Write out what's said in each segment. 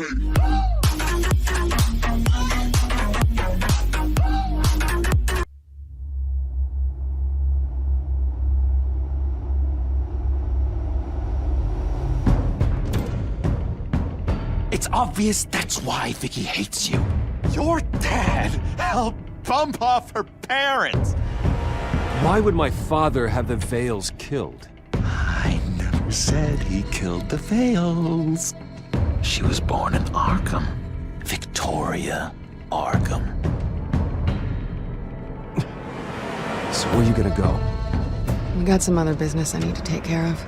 It's obvious that's why Vicky hates you. Your dad helped bump off her parents. Why would my father have the Vales killed? I never said he killed the Vales. She was born in Arkham. Victoria Arkham. So where you gonna go? We got some other business I need to take care of.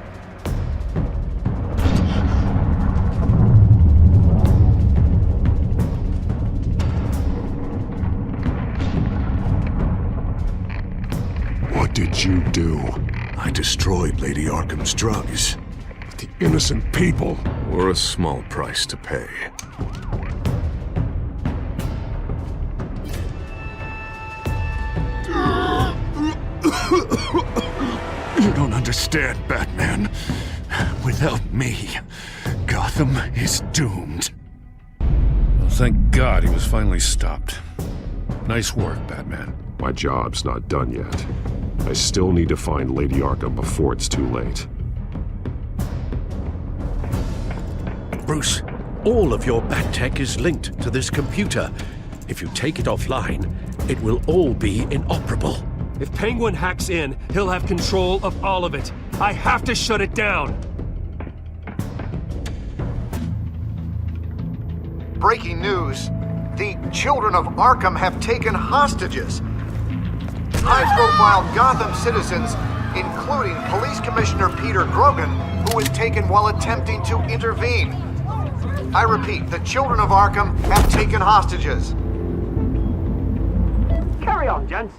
What did you do? I destroyed Lady Arkham's drugs. The innocent people. Were a small price to pay. You don't understand, Batman. Without me, Gotham is doomed. Well, thank God he was finally stopped. Nice work, Batman. My job's not done yet. I still need to find Lady Arkham before it's too late. Bruce, all of your Bat-Tech is linked to this computer. If you take it offline, it will all be inoperable. If Penguin hacks in, he'll have control of all of it. I have to shut it down. Breaking news. The children of Arkham have taken hostages. High-profile Gotham citizens, including Police Commissioner Peter Grogan, who was taken while attempting to intervene. I repeat, the children of Arkham have taken hostages. Carry on, gents.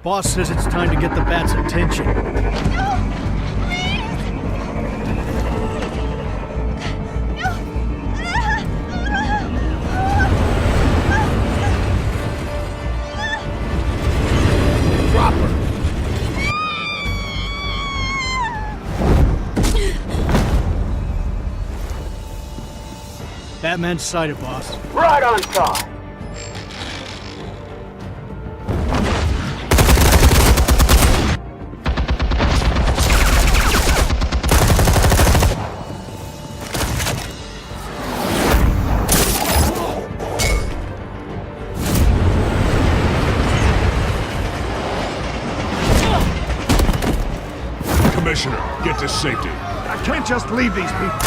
Boss says it's time to get the Bat's attention. Batman's sighted, boss. Right on time. Commissioner, get to safety. I can't just leave these people.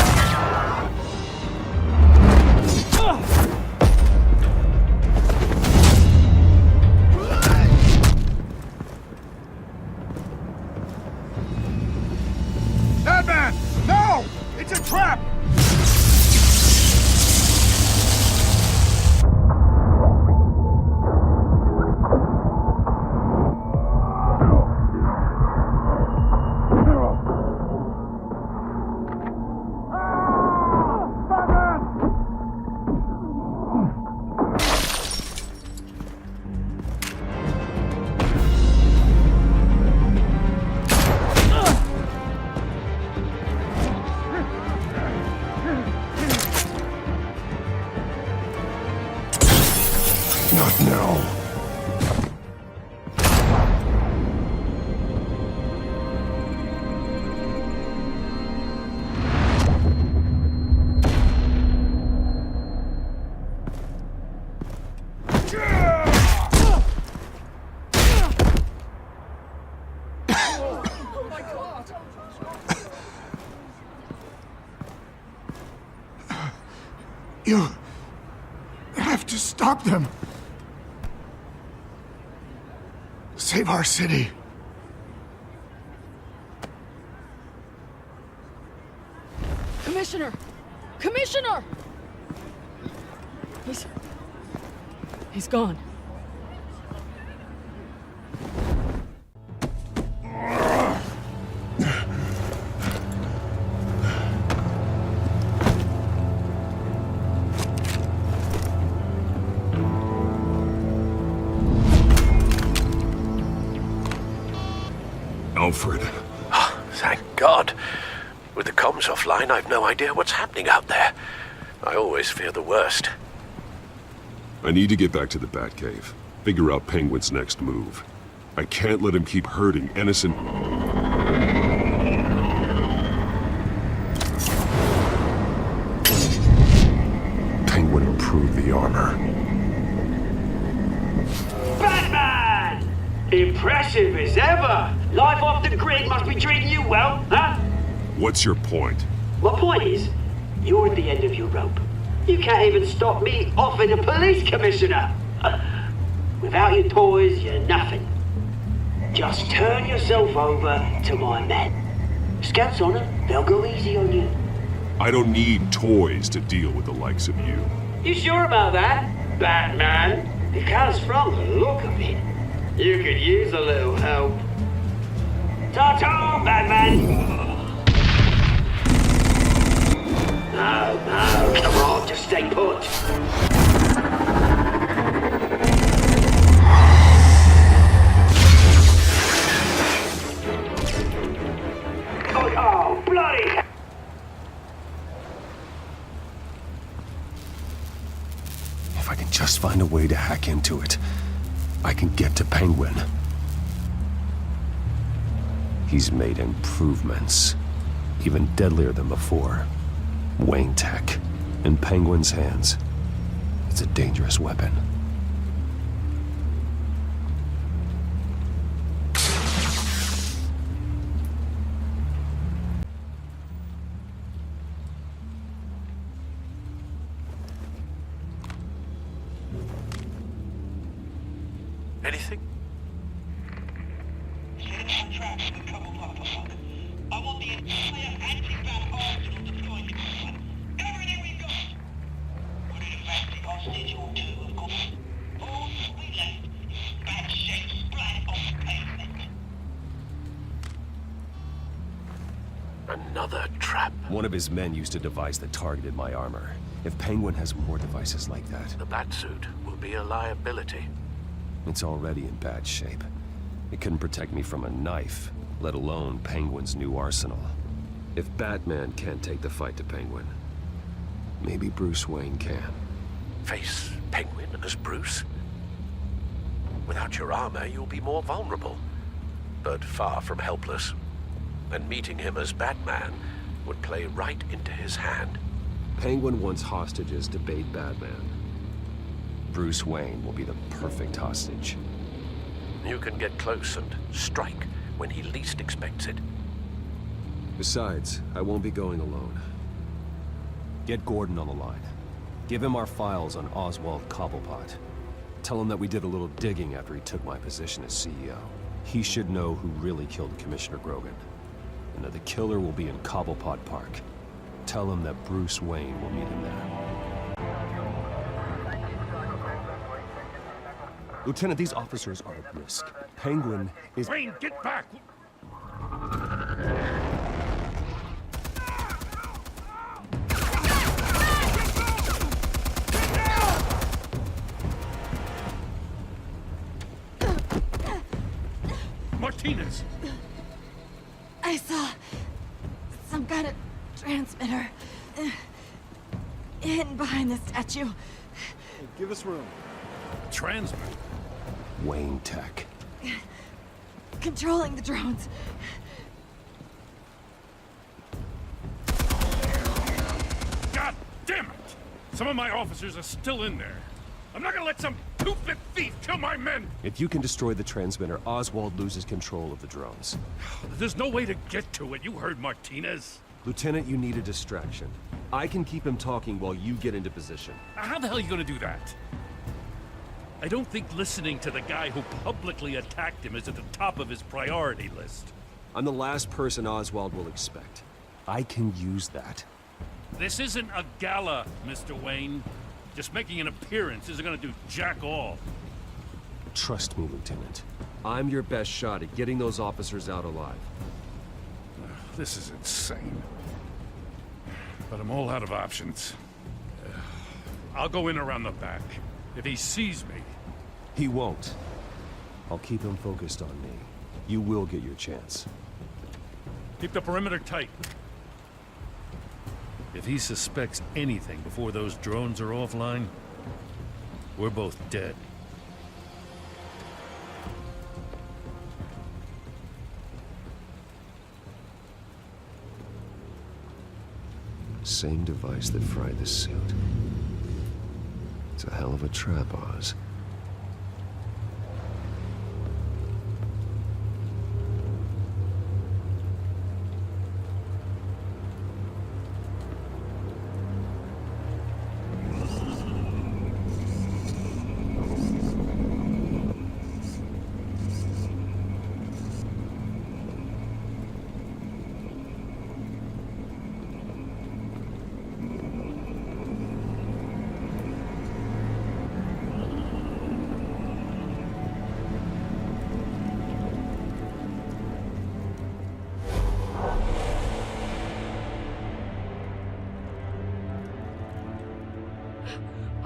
Batman! No! It's a trap! Not now. You have to stop them. Save our city. Commissioner! Commissioner! He's gone. Alfred. Thank God. With the comms offline, I've no idea what's happening out there. I always fear the worst. I need to get back to the Batcave. Figure out Penguin's next move. I can't let him keep hurting innocent... Penguin improved the armor. Batman! Impressive as ever. Life off the grid must be treating you well, huh? What's your point? My point is, you're at the end of your rope. You can't even stop me offing the police commissioner. Without your toys, you're nothing. Just turn yourself over to my men. Scouts on it, they'll go easy on you. I don't need toys to deal with the likes of you. You sure about that, Batman? Because from the look of it, you could use a little help. Ta-ta, Batman! No, come on, just stay put. Oh, bloody! If I can just find a way to hack into it, I can get to Penguin. He's made improvements, even deadlier than before. Wayne Tech, in Penguin's hands. It's a dangerous weapon. Anything? I want the entire anti-bat arsenal deployed. Everything we've got. We're in a fasting hostage or two, of course. All we left is bad shape splat on the pavement. Another trap. One of his men used a device that targeted my armor. If Penguin has more devices like that, The Batsuit will be a liability. it's already in bad shape. It couldn't protect me from a knife, let alone Penguin's new arsenal. If Batman can't take the fight to Penguin, maybe Bruce Wayne can. Face Penguin as Bruce? Without your armor, you'll be more vulnerable, but far from helpless. And meeting him as Batman would play right into his hand. Penguin wants hostages to bait Batman. Bruce Wayne will be the perfect hostage. You can get close and strike when he least expects it. Besides, I won't be going alone. Get Gordon on the line. Give him our files on Oswald Cobblepot. Tell him that we did a little digging after he took my position as CEO. He should know who really killed Commissioner Grogan, and that the killer will be in Cobblepot Park. Tell him that Bruce Wayne will meet him there. Lieutenant, these officers are at risk. Penguin is... Wayne, get back! Martinez! I saw some kind of transmitter hidden behind the statue. Give us room. Transmit. Wayne Tech. Controlling the drones. God damn it! Some of my officers are still in there. I'm not gonna let some two-bit thief kill my men! If you can destroy the transmitter, Oswald loses control of the drones. There's no way to get to it. You heard Martinez. Lieutenant, you need a distraction. I can keep him talking while you get into position. How the hell are you gonna do that? I don't think listening to the guy who publicly attacked him is at the top of his priority list. I'm the last person Oswald will expect. I can use that. This isn't a gala, Mr. Wayne. Just making an appearance isn't gonna do jack all. Trust me, Lieutenant. I'm your best shot at getting those officers out alive. This is insane. But I'm all out of options. I'll go in around the back. If he sees me... He won't. I'll keep him focused on me. You will get your chance. Keep the perimeter tight. If he suspects anything before those drones are offline, we're both dead. Same device that fried the suit. It's a hell of a trap, Oz.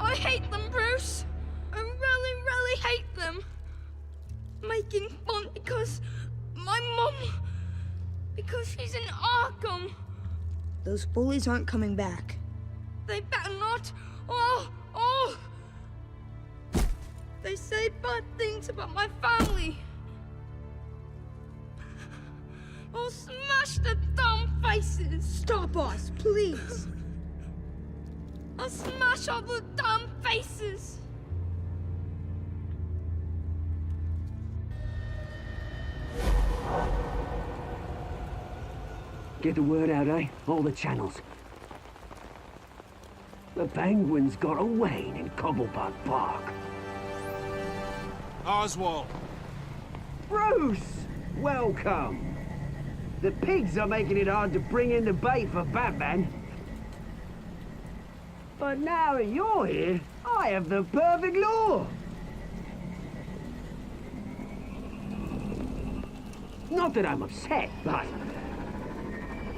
I hate them, Bruce. I really, really hate them. Making fun because my mum... because she's in Arkham. Those bullies aren't coming back. They better not. They say bad things about my family. I'll smash the dumb faces. Stop us, please. I'll smash all the dumb faces! Get the word out, eh? All the channels. The Penguins got away in Cobblepot Park. Oswald! Bruce! Welcome! The pigs are making it hard to bring in the bait for Batman. But now that you're here, I have the perfect lure! Not that I'm upset, but...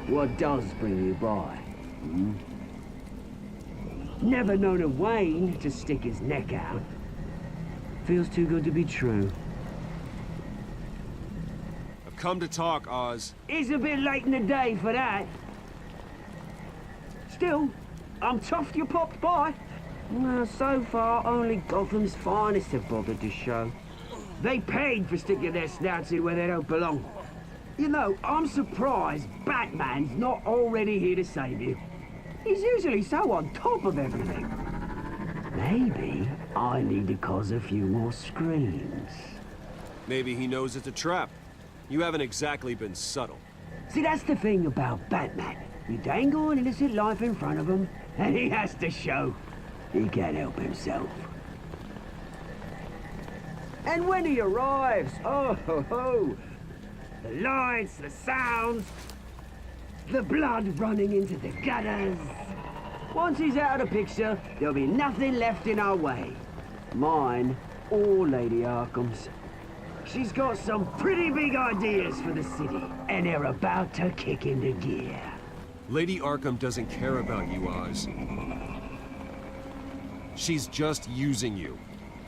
what does bring you by? Never known a Wayne to stick his neck out. Feels too good to be true. I've come to talk, Oz. It's a bit late in the day for that. Still, I'm chuffed you popped by. Well, so far, only Gotham's finest have bothered to show. They paid for sticking their snouts in where they don't belong. You know, I'm surprised Batman's not already here to save you. He's usually so on top of everything. Maybe I need to cause a few more screams. Maybe he knows it's a trap. You haven't exactly been subtle. See, that's the thing about Batman. You dangle an innocent life in front of him, and he has to show he can't help himself. And when he arrives, oh ho ho! The lights, the sounds, the blood running into the gutters. Once he's out of the picture, there'll be nothing left in our way. Mine or Lady Arkham's. She's got some pretty big ideas for the city, and they're about to kick into gear. Lady Arkham doesn't care about you, Oz. She's just using you.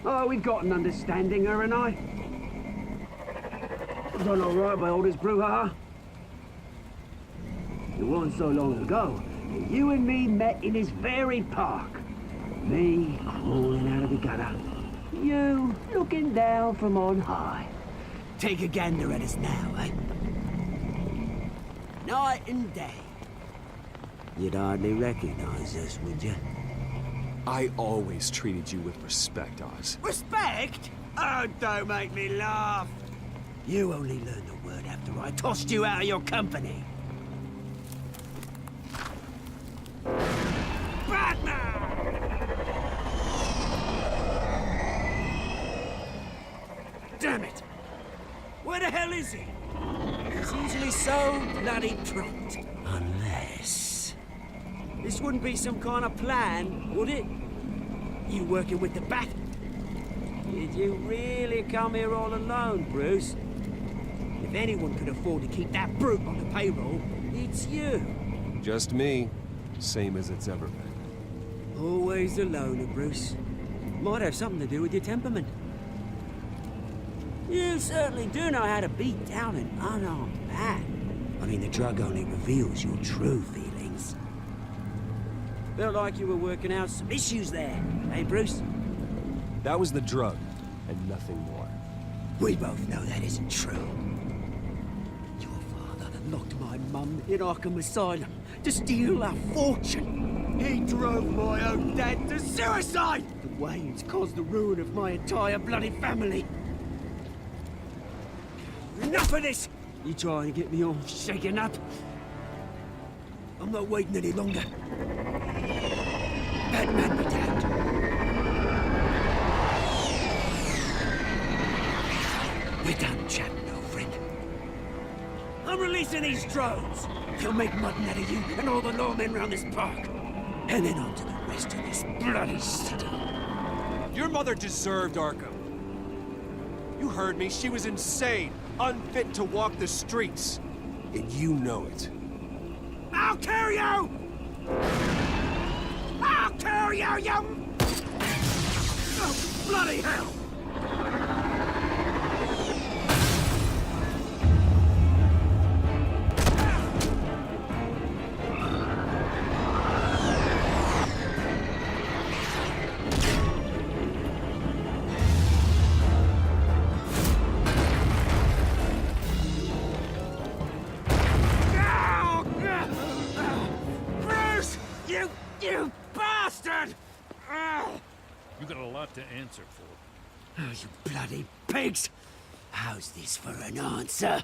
Oh, we've got an understanding, her and I. Done all right by all this brouhaha. It wasn't so long ago that you and me met in this very park. Me crawling out of the gutter. You looking down from on high. Take a gander at us now, eh? Night and day. You'd hardly recognize us, would you? I always treated you with respect, Oz. Respect? Oh, don't make me laugh. You only learned the word after I tossed you out of your company. Batman! Damn it! Where the hell is he? He's usually so bloody prompt. Unless... this wouldn't be some kind of plan, would it? You working with the Bat? Did you really come here all alone, Bruce? If anyone could afford to keep that brute on the payroll, it's you. Just me. Same as it's ever been. Always a loner, Bruce. Might have something to do with your temperament. You certainly do know how to beat down an unarmed man. I mean, the drug only reveals your true feelings. Felt like you were working out some issues there, eh, Bruce? That was the drug, and nothing more. We both know that isn't true. Your father locked my mum in Arkham Asylum to steal our fortune. He drove my own dad to suicide! The Waynes caused the ruin of my entire bloody family. Enough of this! You trying to get me all shaken up? I'm not waiting any longer. Batman be damned. We're done chatting, old friend. I'm releasing these drones. They'll make mutton out of you and all the lawmen around this park. And then on to the rest of this bloody city. Your mother deserved Arkham. You heard me. She was insane, unfit to walk the streets. And you know it. I'll kill you! I'll kill you, you... Oh, bloody hell! You bastard! You got a lot to answer for. Oh, you bloody pigs! How's this for an answer?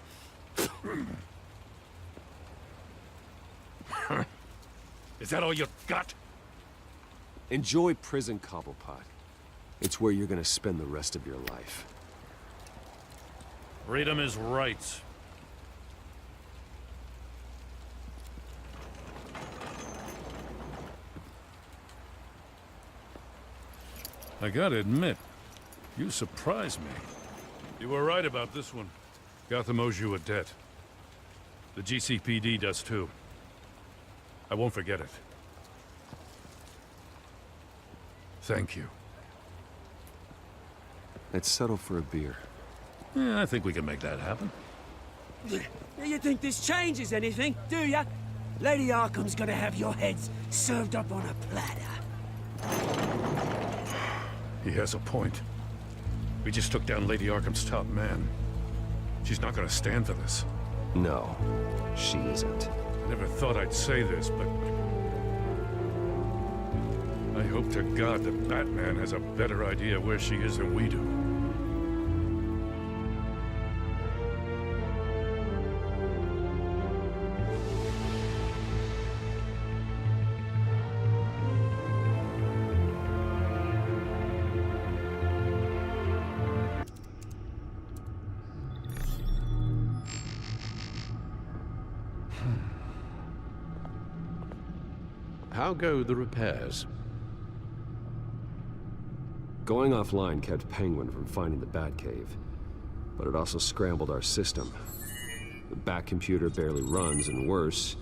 Is that all you got? Enjoy prison, Cobblepot. It's where you're gonna spend the rest of your life. Freedom is rights. I gotta admit, you surprised me. You were right about this one. Gotham owes you a debt. The GCPD does too. I won't forget it. Thank you. Let's settle for a beer. Yeah, I think we can make that happen. You think this changes anything, do ya? Lady Arkham's gonna have your heads served up on a platter. He has a point. We just took down Lady Arkham's top man. She's not gonna stand for this. No, she isn't. I never thought I'd say this, but... I hope to God that Batman has a better idea where she is than we do. How go the repairs? Going offline kept Penguin from finding the Batcave, but it also scrambled our system. The Bat computer barely runs, and worse,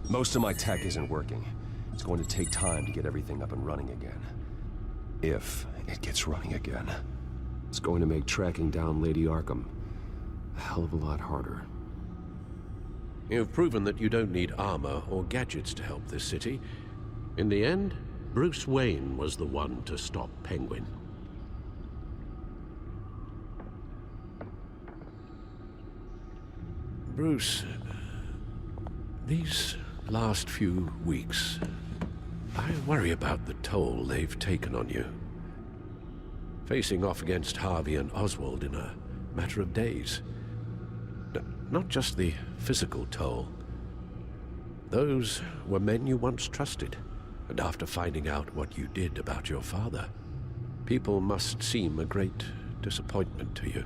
most of my tech isn't working. It's going to take time to get everything up and running again. If it gets running again. It's going to make tracking down Lady Arkham a hell of a lot harder. You've proven that you don't need armor or gadgets to help this city. In the end, Bruce Wayne was the one to stop Penguin. Bruce, these last few weeks, I worry about the toll they've taken on you. Facing off against Harvey and Oswald in a matter of days. Not just the physical toll. Those were men you once trusted, and after finding out what you did about your father, people must seem a great disappointment to you.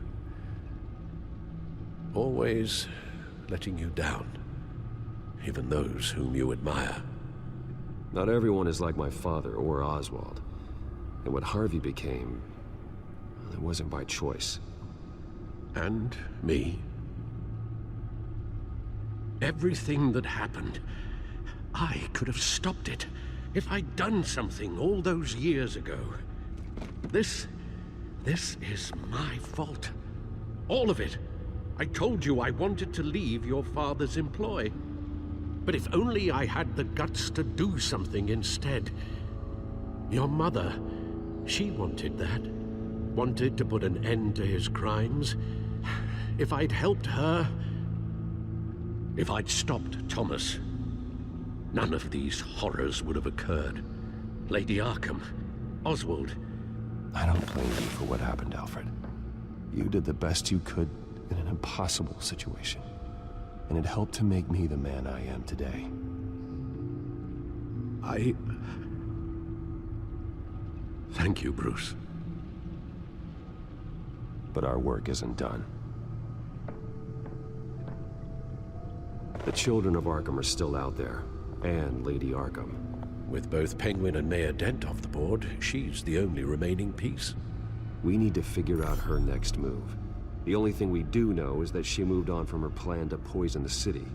Always letting you down, even those whom you admire. Not everyone is like my father or Oswald. And what Harvey became, well, it wasn't by choice. And me. Everything that happened, I could have stopped it if I'd done something all those years ago. This is my fault. All of it. I told you I wanted to leave your father's employ. But if only I had the guts to do something instead. Your mother, she wanted that. Wanted to put an end to his crimes. If I'd helped her... If I'd stopped Thomas, none of these horrors would have occurred. Lady Arkham, Oswald. I don't blame you for what happened, Alfred. You did the best you could in an impossible situation. And it helped to make me the man I am today. Thank you, Bruce. But our work isn't done. The children of Arkham are still out there, and Lady Arkham. With both Penguin and Mayor Dent off the board, she's the only remaining piece. We need to figure out her next move. The only thing we do know is that she moved on from her plan to poison the city.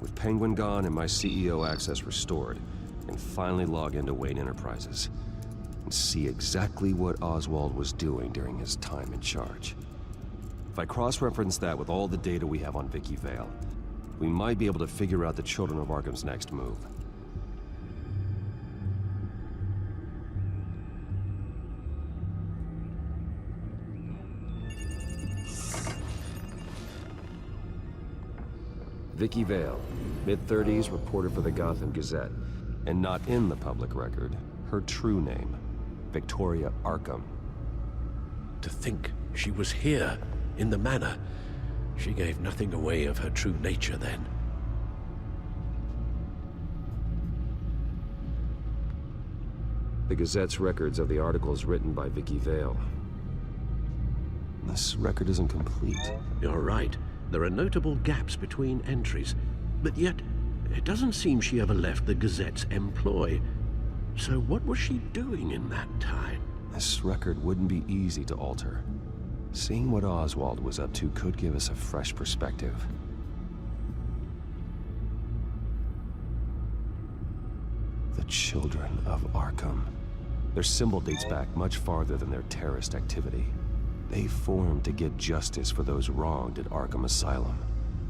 With Penguin gone and my CEO access restored, I can finally log into Wayne Enterprises and see exactly what Oswald was doing during his time in charge. If I cross-reference that with all the data we have on Vicky Vale, we might be able to figure out the Children of Arkham's next move. Vicky Vale, mid-30s, reporter for the Gotham Gazette. And not in the public record, her true name, Victoria Arkham. To think she was here, in the manor. She gave nothing away of her true nature then. The Gazette's records of the articles written by Vicky Vale. This record isn't complete. You're right. There are notable gaps between entries, but yet it doesn't seem she ever left the Gazette's employ. So what was she doing in that time? This record wouldn't be easy to alter. Seeing what Oswald was up to could give us a fresh perspective. The Children of Arkham. Their symbol dates back much farther than their terrorist activity. They formed to get justice for those wronged at Arkham Asylum.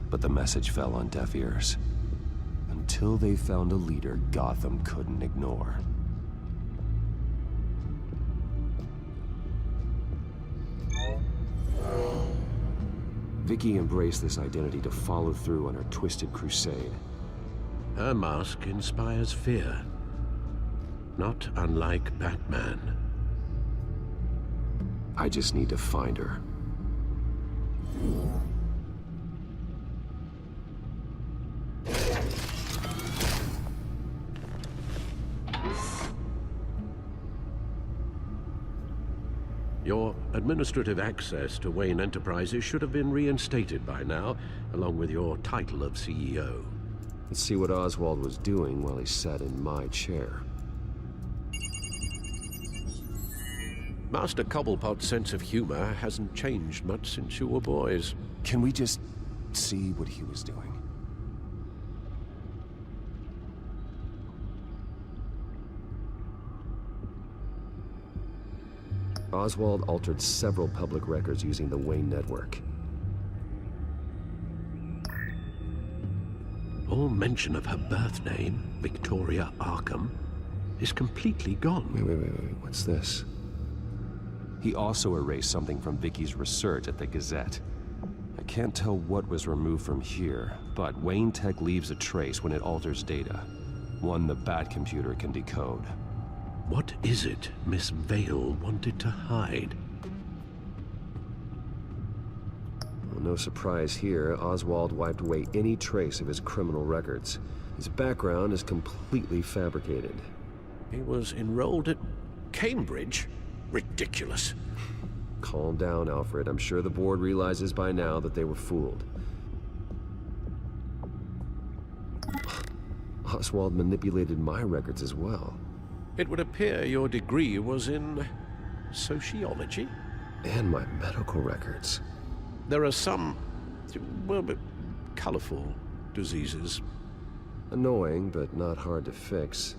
But the message fell on deaf ears. Until they found a leader Gotham couldn't ignore. Vicky embraced this identity to follow through on her twisted crusade. Her mask inspires fear. Not unlike Batman. I just need to find her. Your administrative access to Wayne Enterprises should have been reinstated by now, along with your title of CEO. Let's see what Oswald was doing while he sat in my chair. Master Cobblepot's sense of humor hasn't changed much since you were boys. Can we just see what he was doing? Oswald altered several public records using the Wayne network. All mention of her birth name, Victoria Arkham, is completely gone. Wait, what's this? He also erased something from Vicky's research at the Gazette. I can't tell what was removed from here, but Wayne Tech leaves a trace when it alters data. One the Bat computer can decode. What is it Miss Vale wanted to hide? Well, no surprise here, Oswald wiped away any trace of his criminal records. His background is completely fabricated. He was enrolled at Cambridge? Ridiculous. Calm down, Alfred. I'm sure the board realizes by now that they were fooled. Oswald manipulated my records as well. It would appear your degree was in sociology? And my medical records. There are some, well, colorful diseases. Annoying, but not hard to fix.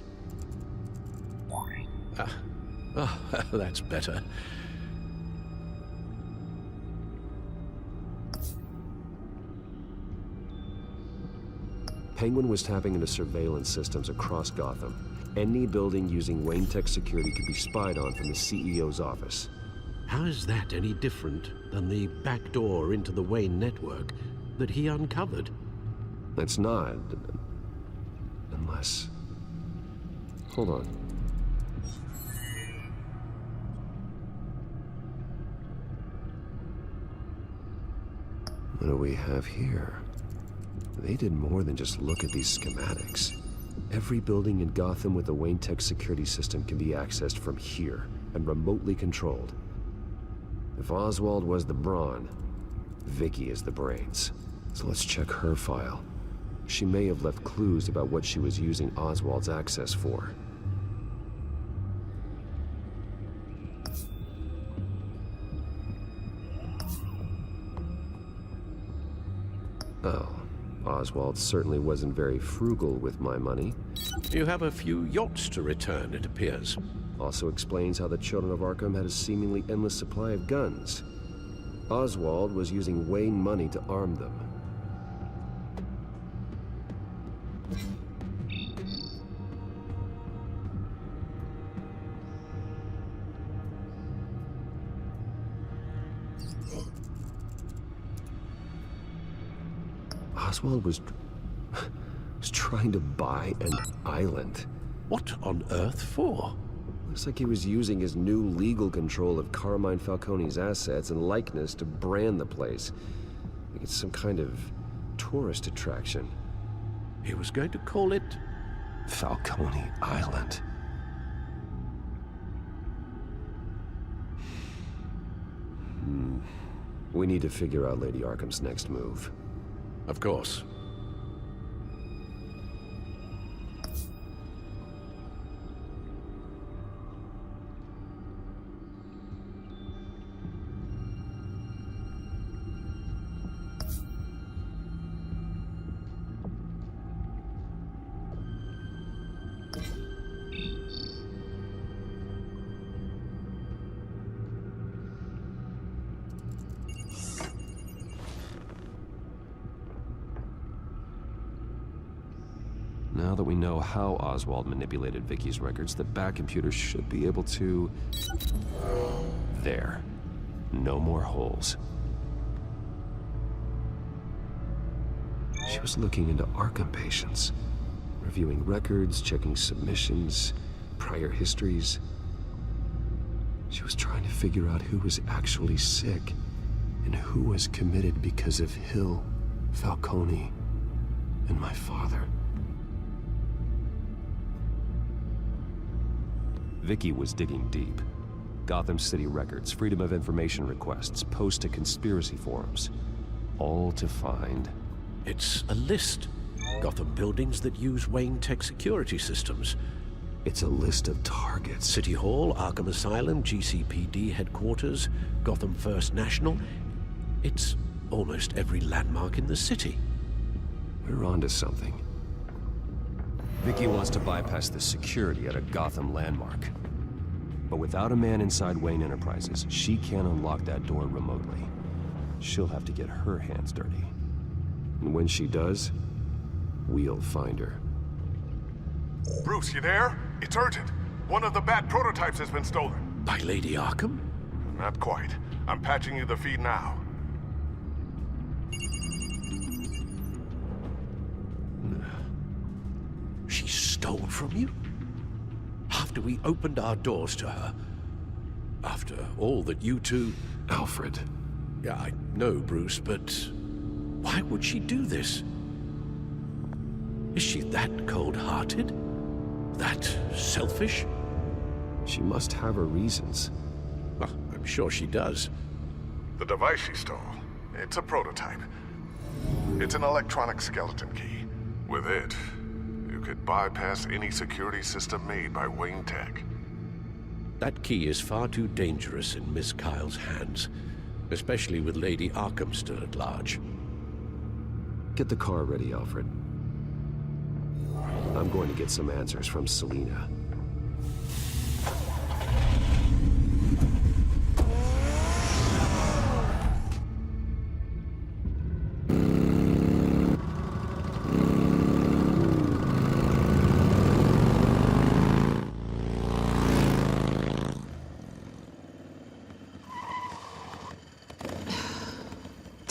Oh, that's better. Penguin was tapping into surveillance systems across Gotham. Any building using Wayne Tech security could be spied on from the CEO's office. How is that any different than the back door into the Wayne network that he uncovered? It's not. Unless... Hold on. What do we have here? They did more than just look at these schematics. Every building in Gotham with the Wayne Tech security system can be accessed from here and remotely controlled. If Oswald was the brawn, Vicky is the brains. So let's check her file. She may have left clues about what she was using Oswald's access for. Oh, Oswald certainly wasn't very frugal with my money. You have a few yachts to return, it appears. Also explains how the Children of Arkham had a seemingly endless supply of guns. Oswald was using Wayne money to arm them. Oswald was trying to buy an island. What on earth for? Looks like he was using his new legal control of Carmine Falcone's assets and likeness to brand the place. Like it's some kind of tourist attraction. He was going to call it Falcone Island. We need to figure out Lady Arkham's next move. Of course. Now that we know how Oswald manipulated Vicky's records, the back computer should be able to... There. No more holes. She was looking into Arkham patients, reviewing records, checking submissions, prior histories. She was trying to figure out who was actually sick and who was committed because of Hill, Falcone, and my father. Vicky was digging deep. Gotham City records, Freedom of Information requests, posts to conspiracy forums. All to find... It's a list. Gotham buildings that use Wayne Tech security systems. It's a list of targets. City Hall, Arkham Asylum, GCPD headquarters, Gotham First National. It's almost every landmark in the city. We're onto something. Vicky wants to bypass the security at a Gotham landmark. But without a man inside Wayne Enterprises, she can't unlock that door remotely. She'll have to get her hands dirty. And when she does, we'll find her. Bruce, you there? It's urgent. One of the Bat prototypes has been stolen. By Lady Arkham? Not quite. I'm patching you the feed now. She stole from you? After we opened our doors to her? After all that you two... Alfred. Yeah, I know, Bruce, but... why would she do this? Is she that cold-hearted? That selfish? She must have her reasons. Well, I'm sure she does. The device she stole, it's a prototype. It's an electronic skeleton key. With it, you could bypass any security system made by Wayne Tech. That key is far too dangerous in Miss Kyle's hands, especially with Lady Arkham still at large. Get the car ready, Alfred. I'm going to get some answers from Selina.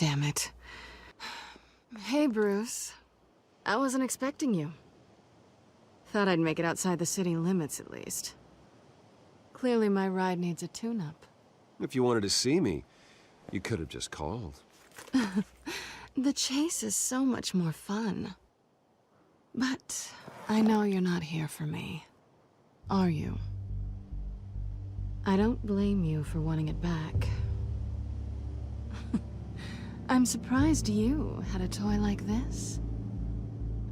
damn it. Hey, Bruce. I wasn't expecting you. Thought I'd make it outside the city limits, at least. Clearly my ride needs a tune-up. If you wanted to see me, you could have just called. The chase is so much more fun. But I know you're not here for me. Are you? I don't blame you for wanting it back. I'm surprised you had a toy like this.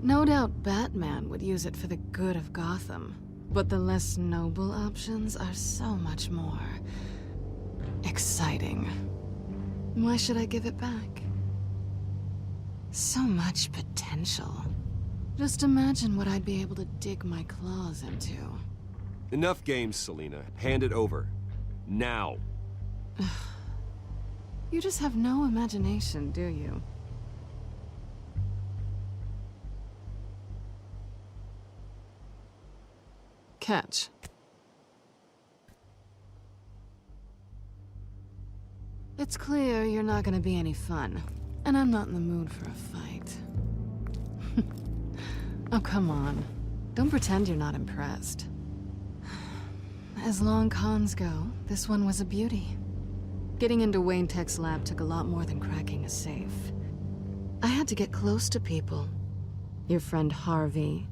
No doubt Batman would use it for the good of Gotham, but the less noble options are so much more exciting. Why should I give it back? So much potential. Just imagine what I'd be able to dig my claws into. Enough games, Selina. Hand it over. Now. You just have no imagination, do you? Catch. It's clear you're not gonna be any fun, and I'm not in the mood for a fight. Oh, come on. Don't pretend you're not impressed. As long cons go, this one was a beauty. Getting into Wayne Tech's lab took a lot more than cracking a safe. I had to get close to people. Your friend Harvey.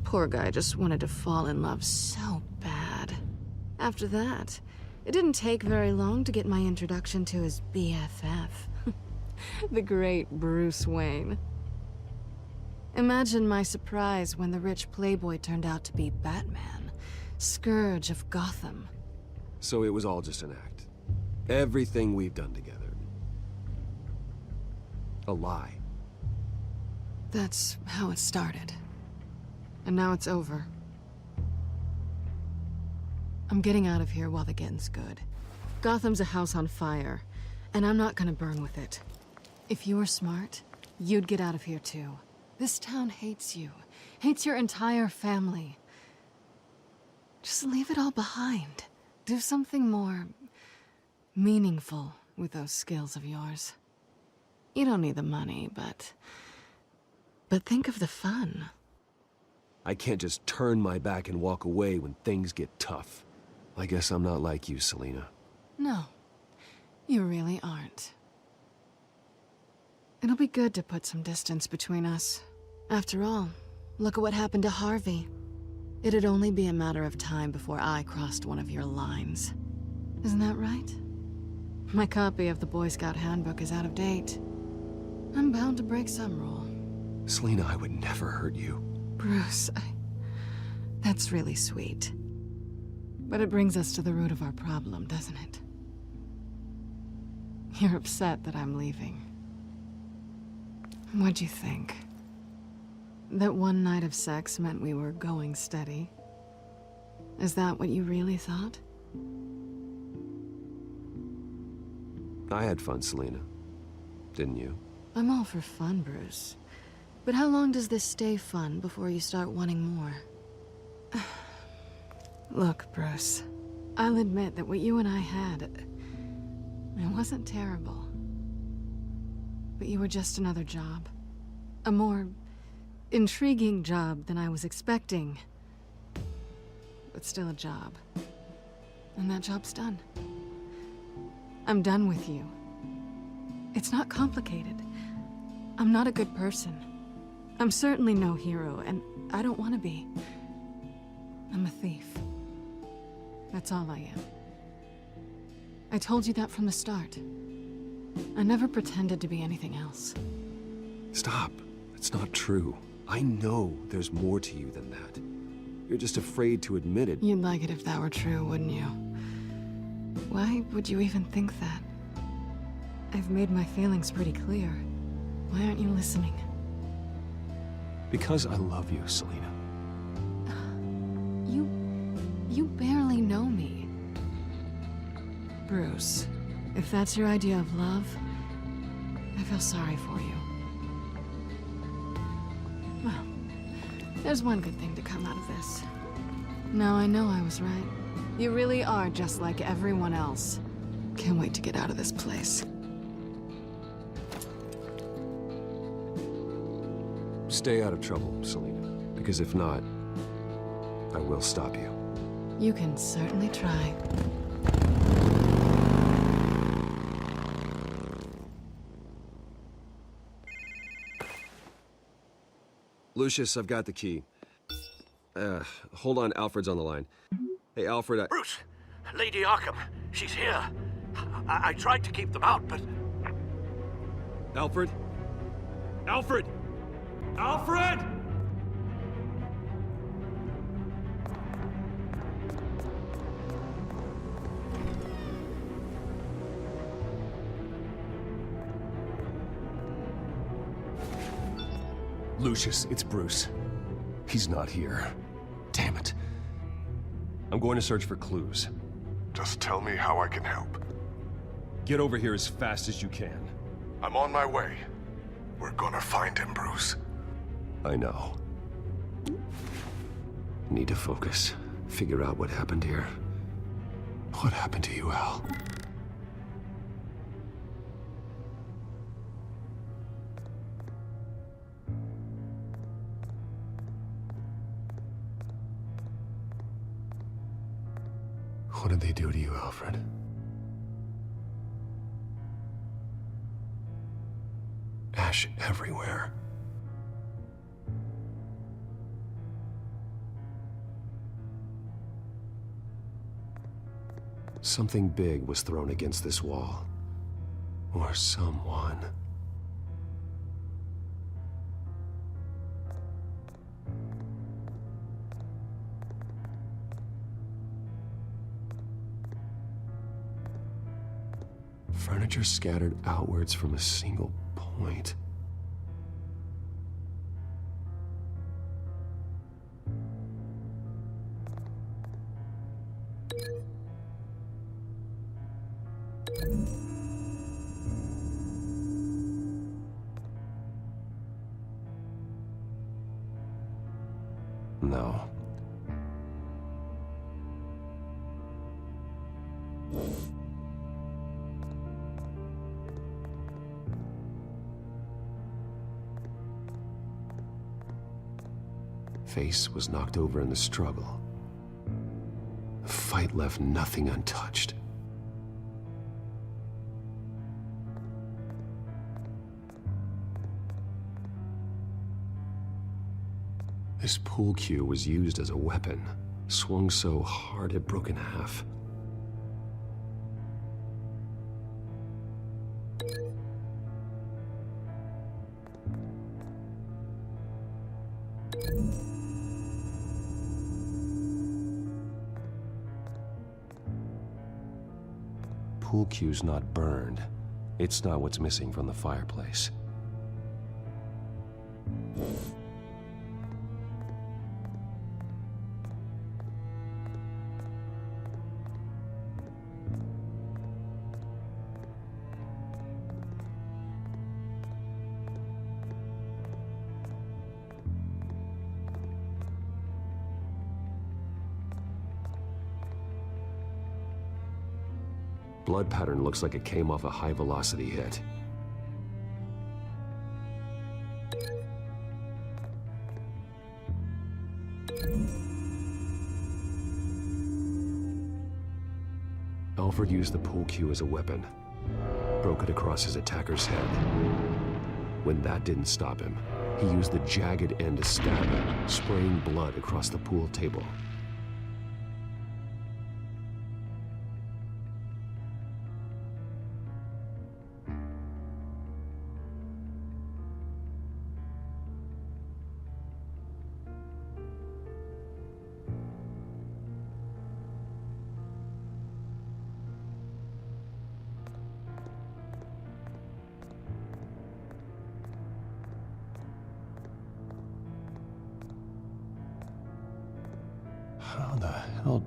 Poor guy just wanted to fall in love so bad. After that, it didn't take very long to get my introduction to his BFF. The great Bruce Wayne. Imagine my surprise when the rich playboy turned out to be Batman, Scourge of Gotham. So it was all just an act. Everything we've done together. A lie. That's how it started. And now it's over. I'm getting out of here while the getting's good. Gotham's a house on fire, and I'm not gonna burn with it. If you were smart, you'd get out of here too. This town hates you. Hates your entire family. Just leave it all behind. Do something more meaningful with those skills of yours. You don't need the money, but think of the fun. I can't just turn my back and walk away when things get tough. I guess I'm not like you, Selina. No, you really aren't. It'll be good to put some distance between us. After all, look at what happened to Harvey. It'd only be a matter of time before I crossed one of your lines. Isn't that right? My copy of the Boy Scout Handbook is out of date. I'm bound to break some rule. Selina, I would never hurt you. Bruce, that's really sweet. But it brings us to the root of our problem, doesn't it? You're upset that I'm leaving. What'd you think? That one night of sex meant we were going steady? Is that what you really thought? I had fun, Selina. Didn't you? I'm all for fun, Bruce. But how long does this stay fun before you start wanting more? Look, Bruce. I'll admit that what you and I had, it wasn't terrible. But you were just another job. A more intriguing job than I was expecting. But still a job. And that job's done. I'm done with you. It's not complicated. I'm not a good person. I'm certainly no hero, and I don't want to be. I'm a thief. That's all I am. I told you that from the start. I never pretended to be anything else. Stop. It's not true. I know there's more to you than that. You're just afraid to admit it. You'd like it if that were true, wouldn't you? Why would you even think that? I've made my feelings pretty clear. Why aren't you listening? Because I love you, Selina. You barely know me. Bruce, if that's your idea of love, I feel sorry for you. Well, there's one good thing to come out of this. Now I know I was right. You really are just like everyone else. Can't wait to get out of this place. Stay out of trouble, Selena. Because if not, I will stop you. You can certainly try. Lucius, I've got the key. Hold on, Alfred's on the line. Hey, Alfred, Bruce! Lady Arkham, she's here. I tried to keep them out, but... Alfred? Alfred! Alfred! Lucius, it's Bruce. He's not here. Damn it. I'm going to search for clues. Just tell me how I can help. Get over here as fast as you can. I'm on my way. We're gonna find him, Bruce. I know. Need to focus. Figure out what happened here. What happened to you, Al? What did they do to you, Alfred? Ash everywhere. Something big was thrown against this wall. Or someone. Furniture scattered outwards from a single point. No. Face was knocked over in the struggle. The fight left nothing untouched. This pool cue was used as a weapon, swung so hard it broke in half. Pool cue's not burned. It's not what's missing from the fireplace. Blood pattern looks like it came off a high-velocity hit. Alfred used the pool cue as a weapon. Broke it across his attacker's head. When that didn't stop him, he used the jagged end to stab him, spraying blood across the pool table. How the hell...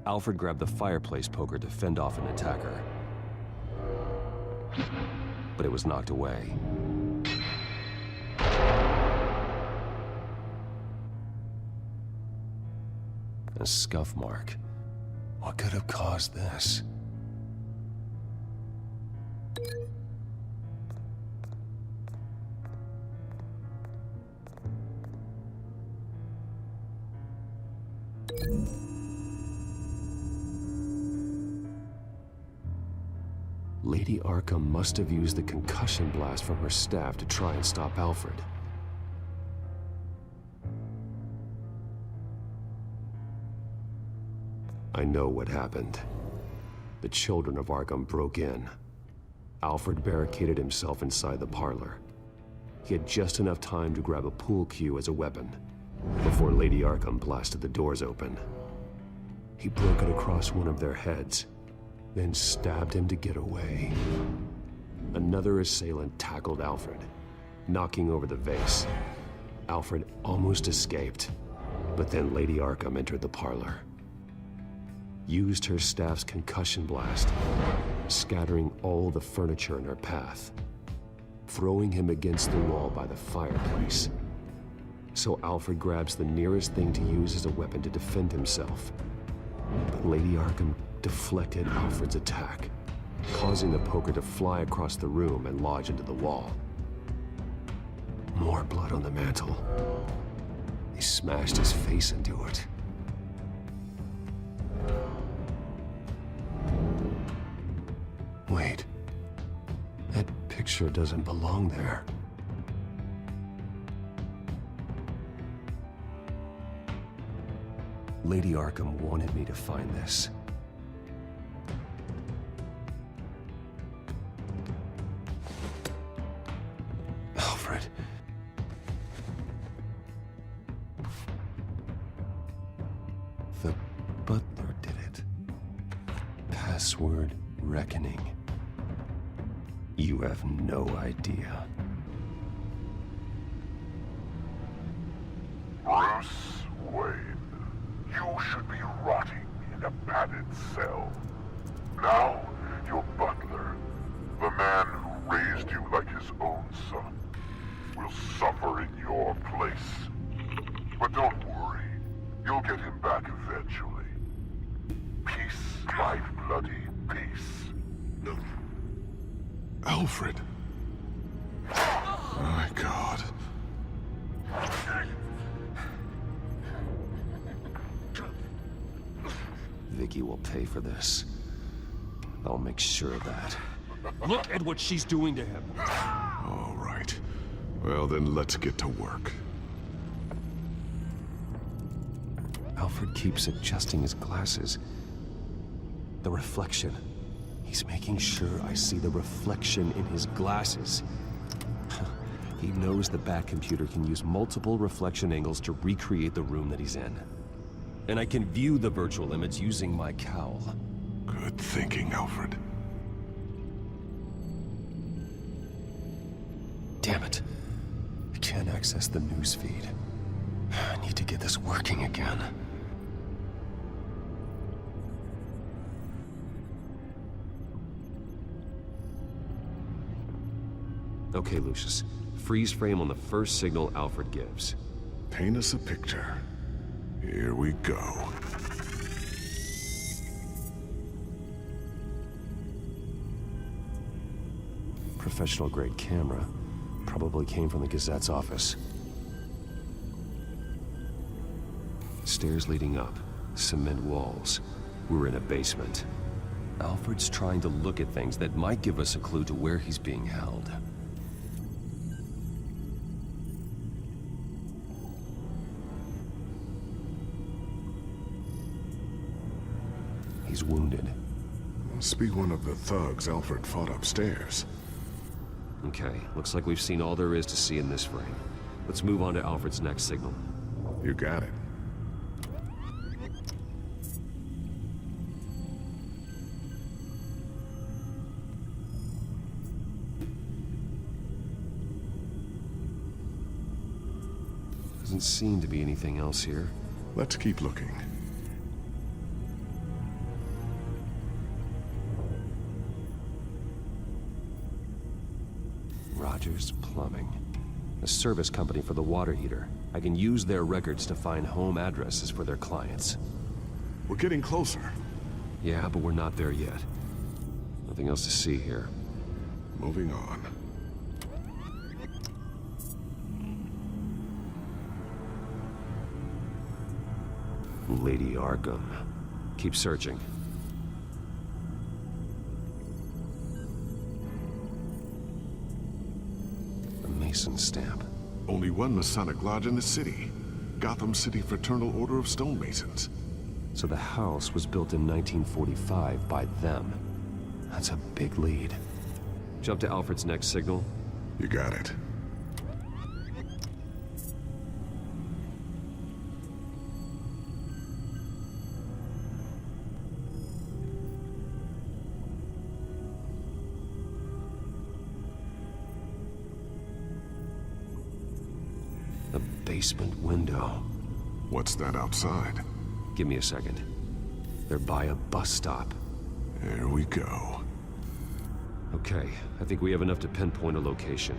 Alfred grabbed the fireplace poker to fend off an attacker. But it was knocked away. A scuff mark. What could have caused this? Lady Arkham must have used the concussion blast from her staff to try and stop Alfred. I know what happened. The children of Arkham broke in. Alfred barricaded himself inside the parlor. He had just enough time to grab a pool cue as a weapon before Lady Arkham blasted the doors open. He broke it across one of their heads, then stabbed him to get away. Another assailant tackled Alfred, knocking over the vase. Alfred almost escaped, but then Lady Arkham entered the parlor. Used her staff's concussion blast, scattering all the furniture in her path, throwing him against the wall by the fireplace. So Alfred grabs the nearest thing to use as a weapon to defend himself. But Lady Arkham deflected Alfred's attack, causing the poker to fly across the room and lodge into the wall. More blood on the mantel. He smashed his face into it. Wait. That picture doesn't belong there. Lady Arkham wanted me to find this. Alfred. The butler did it. Password reckoning. You have no idea. Bruce Wayne, you should be rotting in a padded cell. Now, your butler, the man who raised you like his own son, will suffer in your place. But don't worry, you'll get him back eventually. Peace, my bloody peace. Alfred. My God. Vicky will pay for this. I'll make sure of that. Look at what she's doing to him. All right. Well, then let's get to work. Alfred keeps adjusting his glasses. The reflection. He's making sure I see the reflection in his glasses. He knows the Batcomputer can use multiple reflection angles to recreate the room that he's in. And I can view the virtual image using my cowl. Good thinking, Alfred. Damn it. I can't access the news feed. I need to get this working again. Okay, Lucius. Freeze frame on the first signal Alfred gives. Paint us a picture. Here we go. Professional-grade camera. Probably came from the Gazette's office. Stairs leading up. Cement walls. We're in a basement. Alfred's trying to look at things that might give us a clue to where he's being held. He's wounded. Must be one of the thugs Alfred fought upstairs. Okay, looks like we've seen all there is to see in this frame. Let's move on to Alfred's next signal. You got it. Doesn't seem to be anything else here. Let's keep looking. Rogers Plumbing. A service company for the water heater. I can use their records to find home addresses for their clients. We're getting closer. Yeah, but we're not there yet. Nothing else to see here. Moving on. Lady Arkham. Keep searching. A Mason stamp. Only one Masonic lodge in the city. Gotham City Fraternal Order of Stonemasons. So the house was built in 1945 by them. That's a big lead. Jump to Alfred's next signal. You got it. A basement window. What's that outside? Give me a second. They're by a bus stop. Here we go. Okay, I think we have enough to pinpoint a location.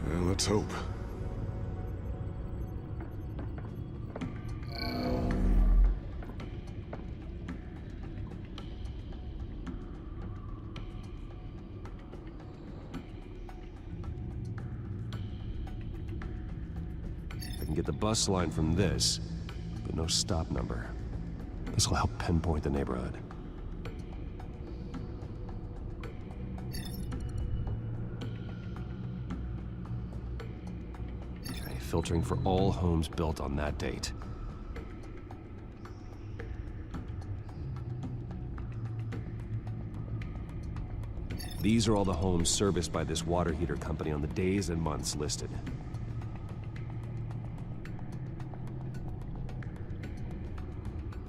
Well, let's hope. I can get the bus line from this, but no stop number. This will help pinpoint the neighborhood. Okay, filtering for all homes built on that date. These are all the homes serviced by this water heater company on the days and months listed.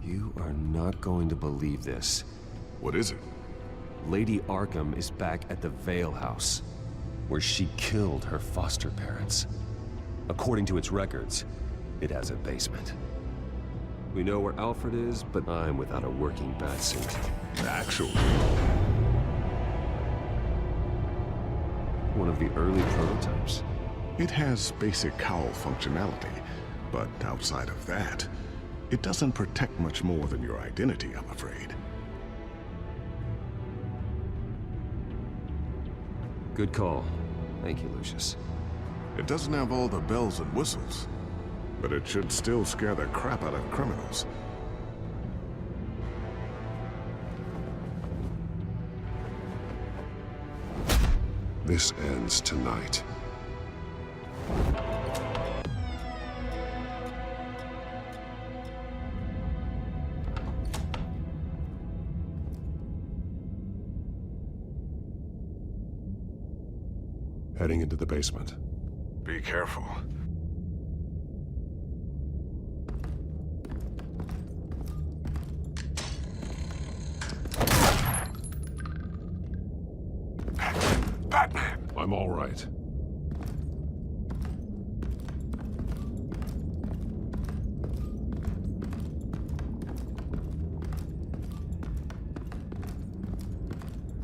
You are not going to believe this. What is it? Lady Arkham is back at the Vale House, where she killed her foster parents. According to its records, it has a basement. We know where Alfred is, but I'm without a working batsuit. Actually. One of the early prototypes. It has basic cowl functionality, but outside of that, it doesn't protect much more than your identity, I'm afraid. Good call. Thank you, Lucius. It doesn't have all the bells and whistles, but it should still scare the crap out of criminals. This ends tonight. Heading into the basement. Be careful. Batman! I'm all right.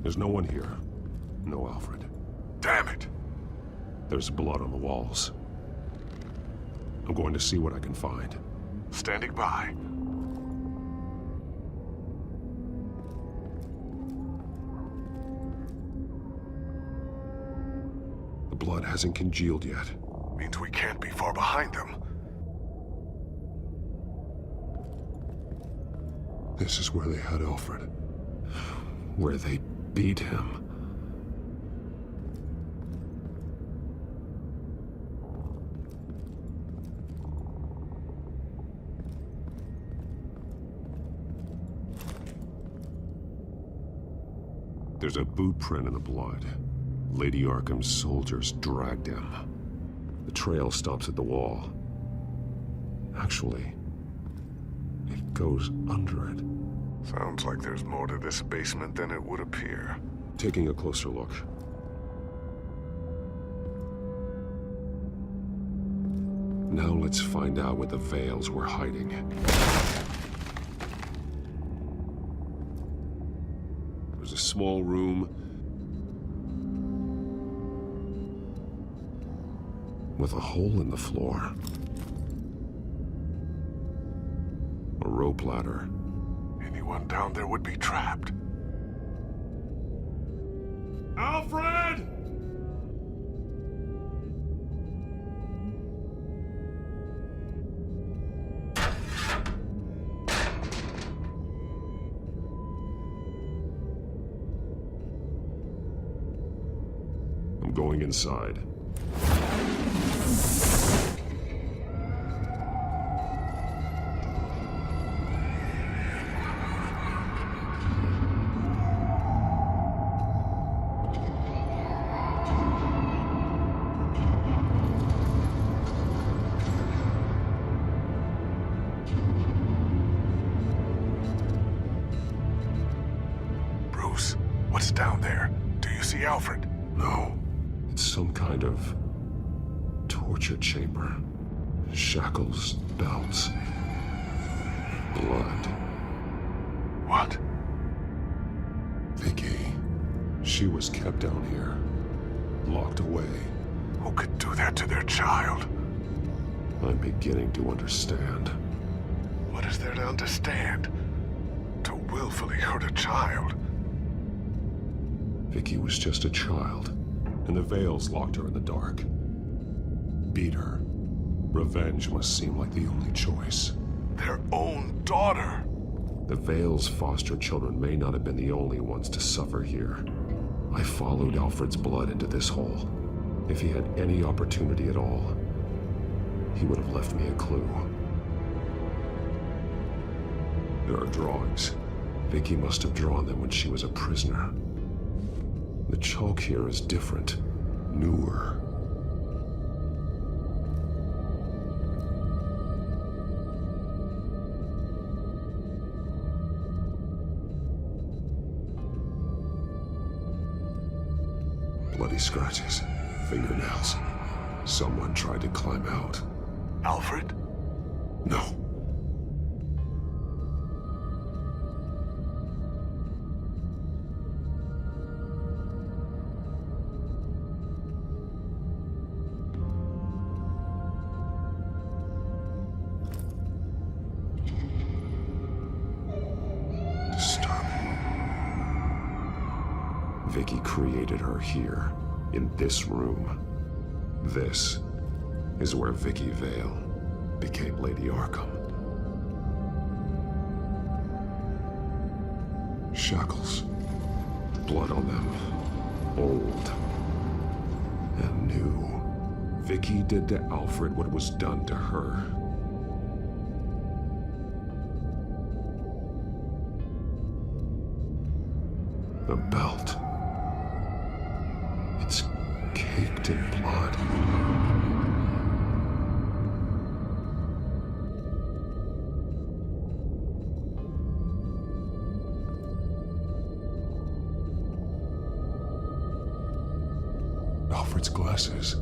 There's no one here. No Alfred. Damn it! There's blood on the walls. I'm going to see what I can find. Standing by. The blood hasn't congealed yet. Means we can't be far behind them. This is where they had Alfred. Where they beat him. There's a boot print in the blood. Lady Arkham's soldiers dragged him. The trail stops at the wall. Actually, it goes under it. Sounds like there's more to this basement than it would appear. Taking a closer look. Now let's find out what the Vales were hiding. There's a small room with a hole in the floor. A rope ladder. Anyone down there would be trapped. Alfred! I'm going inside. Bruce, what's down there? Do you see Alfred? No. It's some kind of torture chamber. Shackles, belts, blood. What? Vicky. She was kept down here, locked away. Who could do that to their child? I'm beginning to understand. What is there to understand? To willfully hurt a child? Vicky was just a child, and the Veils locked her in the dark. Beat her. Revenge must seem like the only choice. Their own daughter! The Veils' foster children may not have been the only ones to suffer here. I followed Alfred's blood into this hole. If he had any opportunity at all, he would have left me a clue. There are drawings. Vicky must have drawn them when she was a prisoner. The chalk here is different, newer. Bloody scratches, fingernails. Someone tried to climb out. Alfred? No. Vicky created her here, in this room. This is where Vicky Vale became Lady Arkham. Shackles. Blood on them. Old. And new. Vicky did to Alfred what was done to her. The belt. It's caked in blood. Alfred's glasses.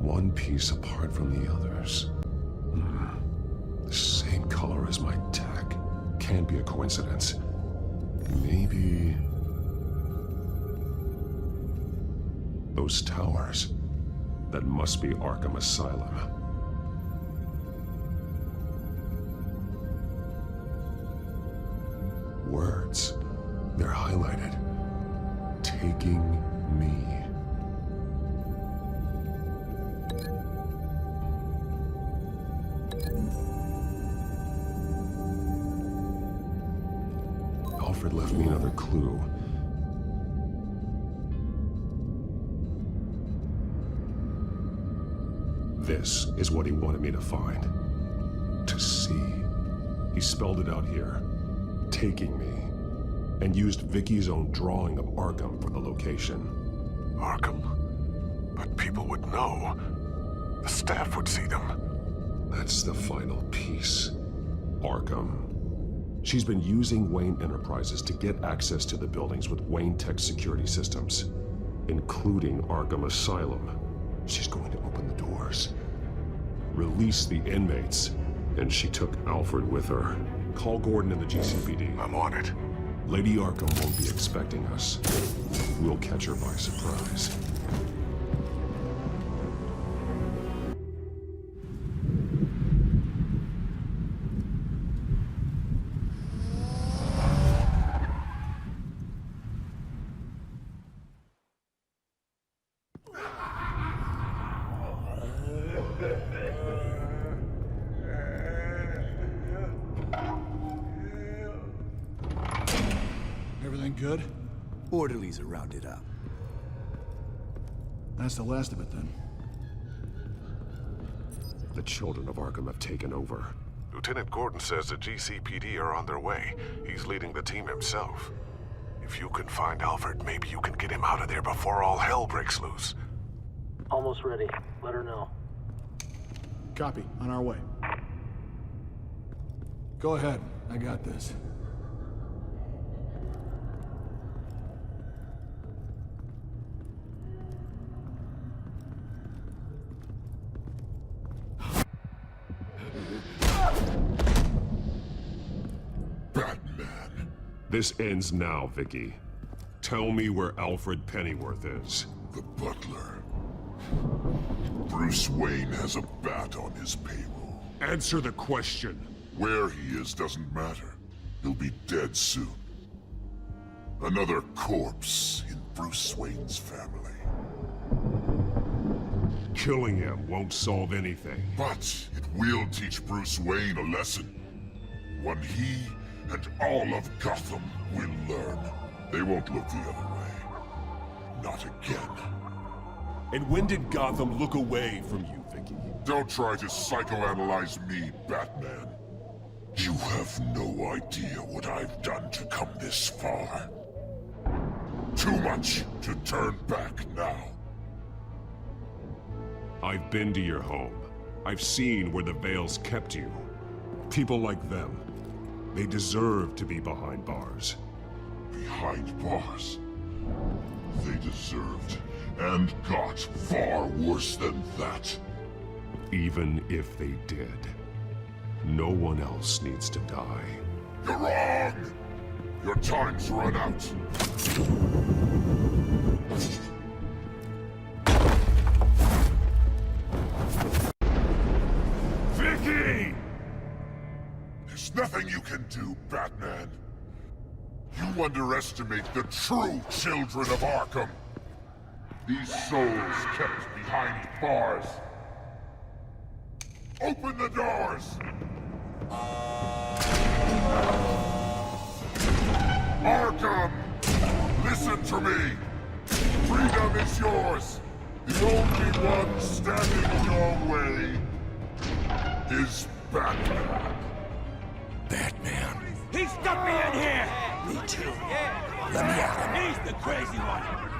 One piece apart from the others. The same color as my tech. Can't be a coincidence. Maybe... those towers. That must be Arkham Asylum. Words. They're highlighted. Taking me. Alfred left me another clue. This is what he wanted me to find. To see. He spelled it out here. Taking me. And used Vicky's own drawing of Arkham for the location. Arkham? But people would know. The staff would see them. That's the final piece. Arkham. She's been using Wayne Enterprises to get access to the buildings with Wayne Tech security systems, including Arkham Asylum. She's going to open the doors, release the inmates, and she took Alfred with her. Call Gordon in the GCPD. I'm on it. Lady Arkham won't be expecting us. We'll catch her by surprise. good? Orderlies are rounded up. That's the last of it, then. The children of Arkham have taken over. Lieutenant Gordon says the GCPD are on their way. He's leading the team himself. If you can find Alfred, maybe you can get him out of there before all hell breaks loose. Almost ready. Let her know. Copy. On our way. Go ahead. I got this. Batman. This ends now, Vicky. Tell me where Alfred Pennyworth is. The butler. Bruce Wayne has a bat on his payroll. Answer the question. Where he is doesn't matter. He'll be dead soon. Another corpse in Bruce Wayne's family. Killing him won't solve anything. But it will teach Bruce Wayne a lesson. One he and all of Gotham will learn. They won't look the other way. Not again. And when did Gotham look away from you, Vicky? Don't try to psychoanalyze me, Batman. You have no idea what I've done to come this far. Too much to turn back now. I've been to your home. I've seen where the Veils kept you. People like them, they deserve to be behind bars. Behind bars? They deserved and got far worse than that. Even if they did, no one else needs to die. You're wrong! Your time's run out. Vicky! There's nothing you can do, Batman. You underestimate the true children of Arkham. These souls kept behind bars. Open the doors! Arkham! Listen to me! Freedom is yours! The only one standing in your way is Batman. Batman. He stuck me in here! Me too. Yeah. Let me at him. He's the crazy one!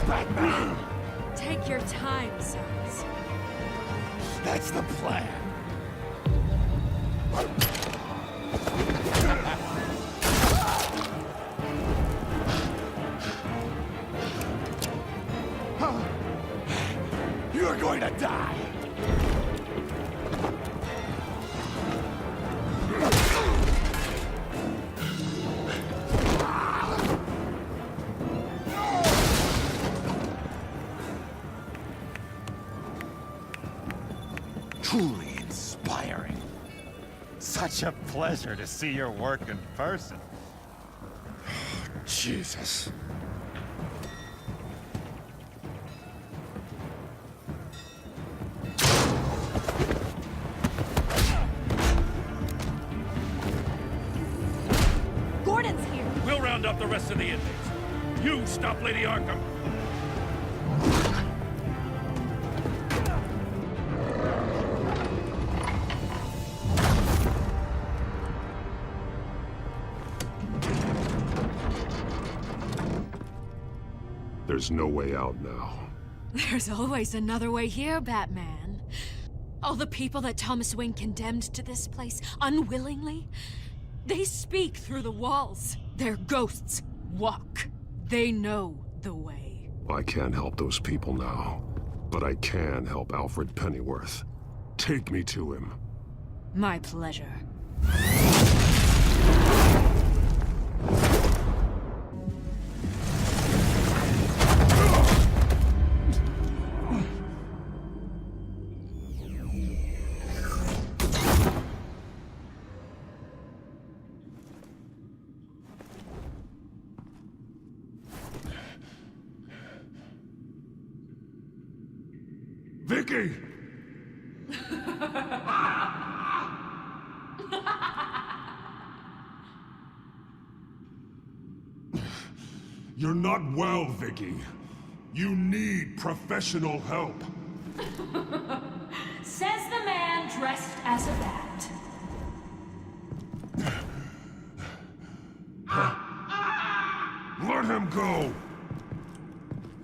Batman! Take your time, sons. That's the plan. You're going to die! Truly inspiring. Such a pleasure to see your work in person. Jesus. Gordon's here. We'll round up the rest of the inmates. You stop Lady Arkham. There's no way out now. There's always another way here, Batman. All the people that Thomas Wayne condemned to this place unwillingly, they speak through the walls. Their ghosts walk. They know the way. I can't help those people now, but I can help Alfred Pennyworth. Take me to him. My pleasure. Vicky! You're not well, Vicky. You need professional help. Says the man dressed as a bat. Let him go!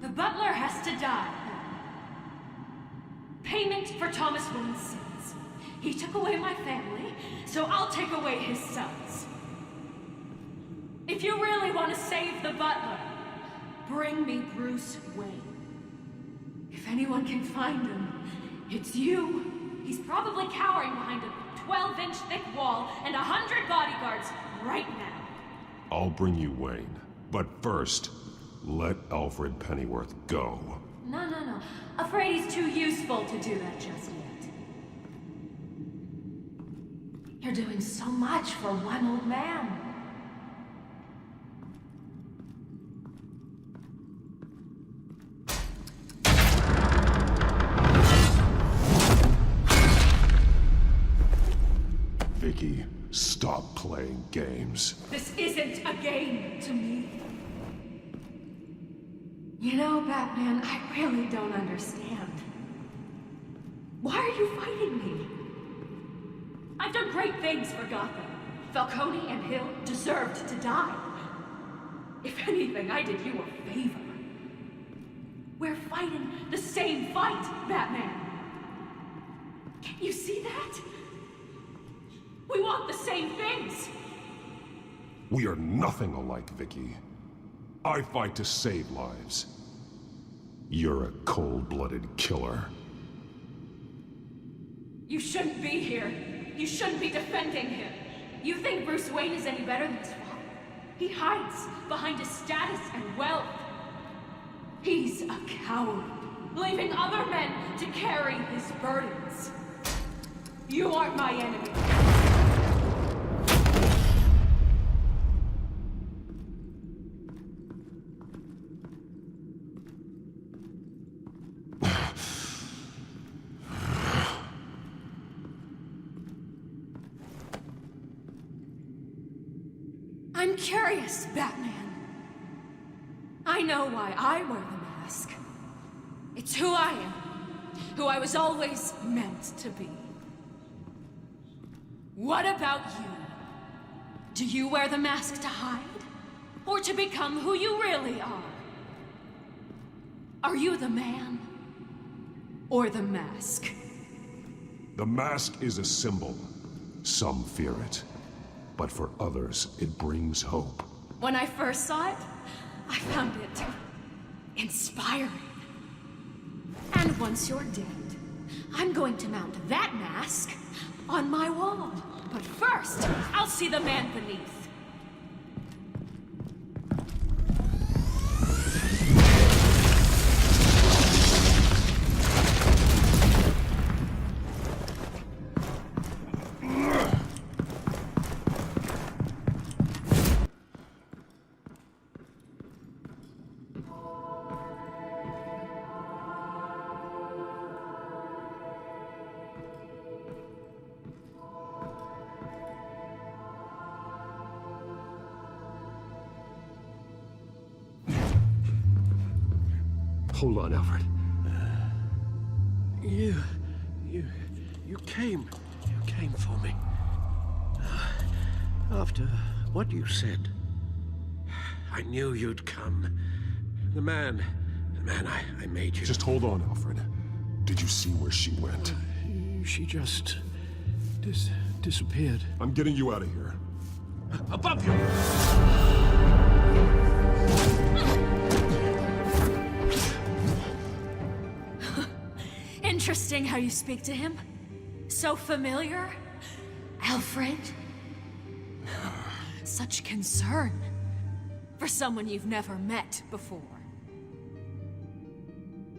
The butler has to die. Payment for Thomas Wayne's sins. He took away my family, so I'll take away his sons. If you really want to save the butler, bring me Bruce Wayne. If anyone can find him, it's you. He's probably cowering behind a 12-inch thick wall and 100 bodyguards right now. I'll bring you Wayne, but first, let Alfred Pennyworth go. No. Afraid he's too useful to do that just yet. You're doing so much for one old man. Vicky, stop playing games. This isn't a game to me. You know, Batman, I really don't understand. Why are you fighting me? I've done great things for Gotham. Falcone and Hill deserved to die. If anything, I did you a favor. We're fighting the same fight, Batman. Can't you see that? We want the same things. We are nothing alike, Vicky. I fight to save lives. You're a cold-blooded killer. You shouldn't be here. You shouldn't be defending him. You think Bruce Wayne is any better than his father? He hides behind his status and wealth. He's a coward, leaving other men to carry his burdens. You aren't my enemy. I'm curious, Batman. I know why I wear the mask. It's who I am. Who I was always meant to be. What about you? Do you wear the mask to hide? Or to become who you really are? Are you the man? Or the mask? The mask is a symbol. Some fear it. But for others, it brings hope. When I first saw it, I found it inspiring. And once you're dead, I'm going to mount that mask on my wall. But first, I'll see the man beneath. Hold on, Alfred. You came for me. After what you said, I knew you'd come. The man I made you. Just hold on, Alfred. Did you see where she went? She just... disappeared. I'm getting you out of here. Above you! Interesting how you speak to him. So familiar. Alfred. Such concern for someone you've never met before.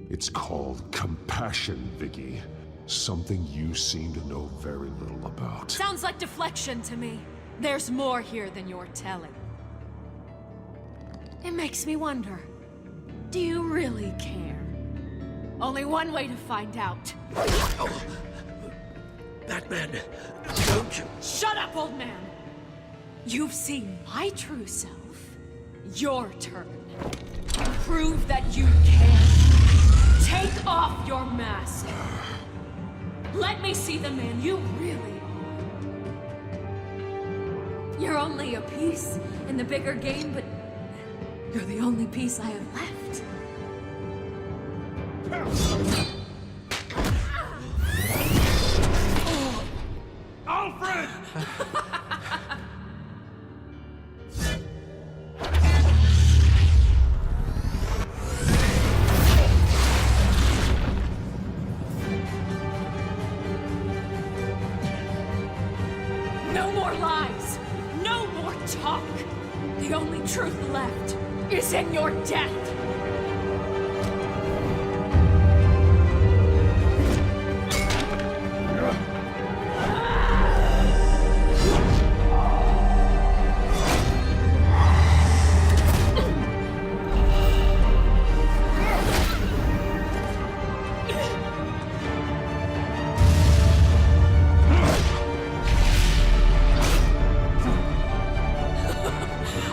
It's called compassion, Vicky. Something you seem to know very little about. Sounds like deflection to me. There's more here than you're telling. It makes me wonder, do you really care? Only one way to find out. Oh. Batman, don't you... Shut up, old man! You've seen my true self. Your turn. Prove that you can. Take off your mask. Let me see the man you really are. You're only a piece in the bigger game, but you're the only piece I have left. Alfred! No more lies! No more talk! The only truth left is in your death!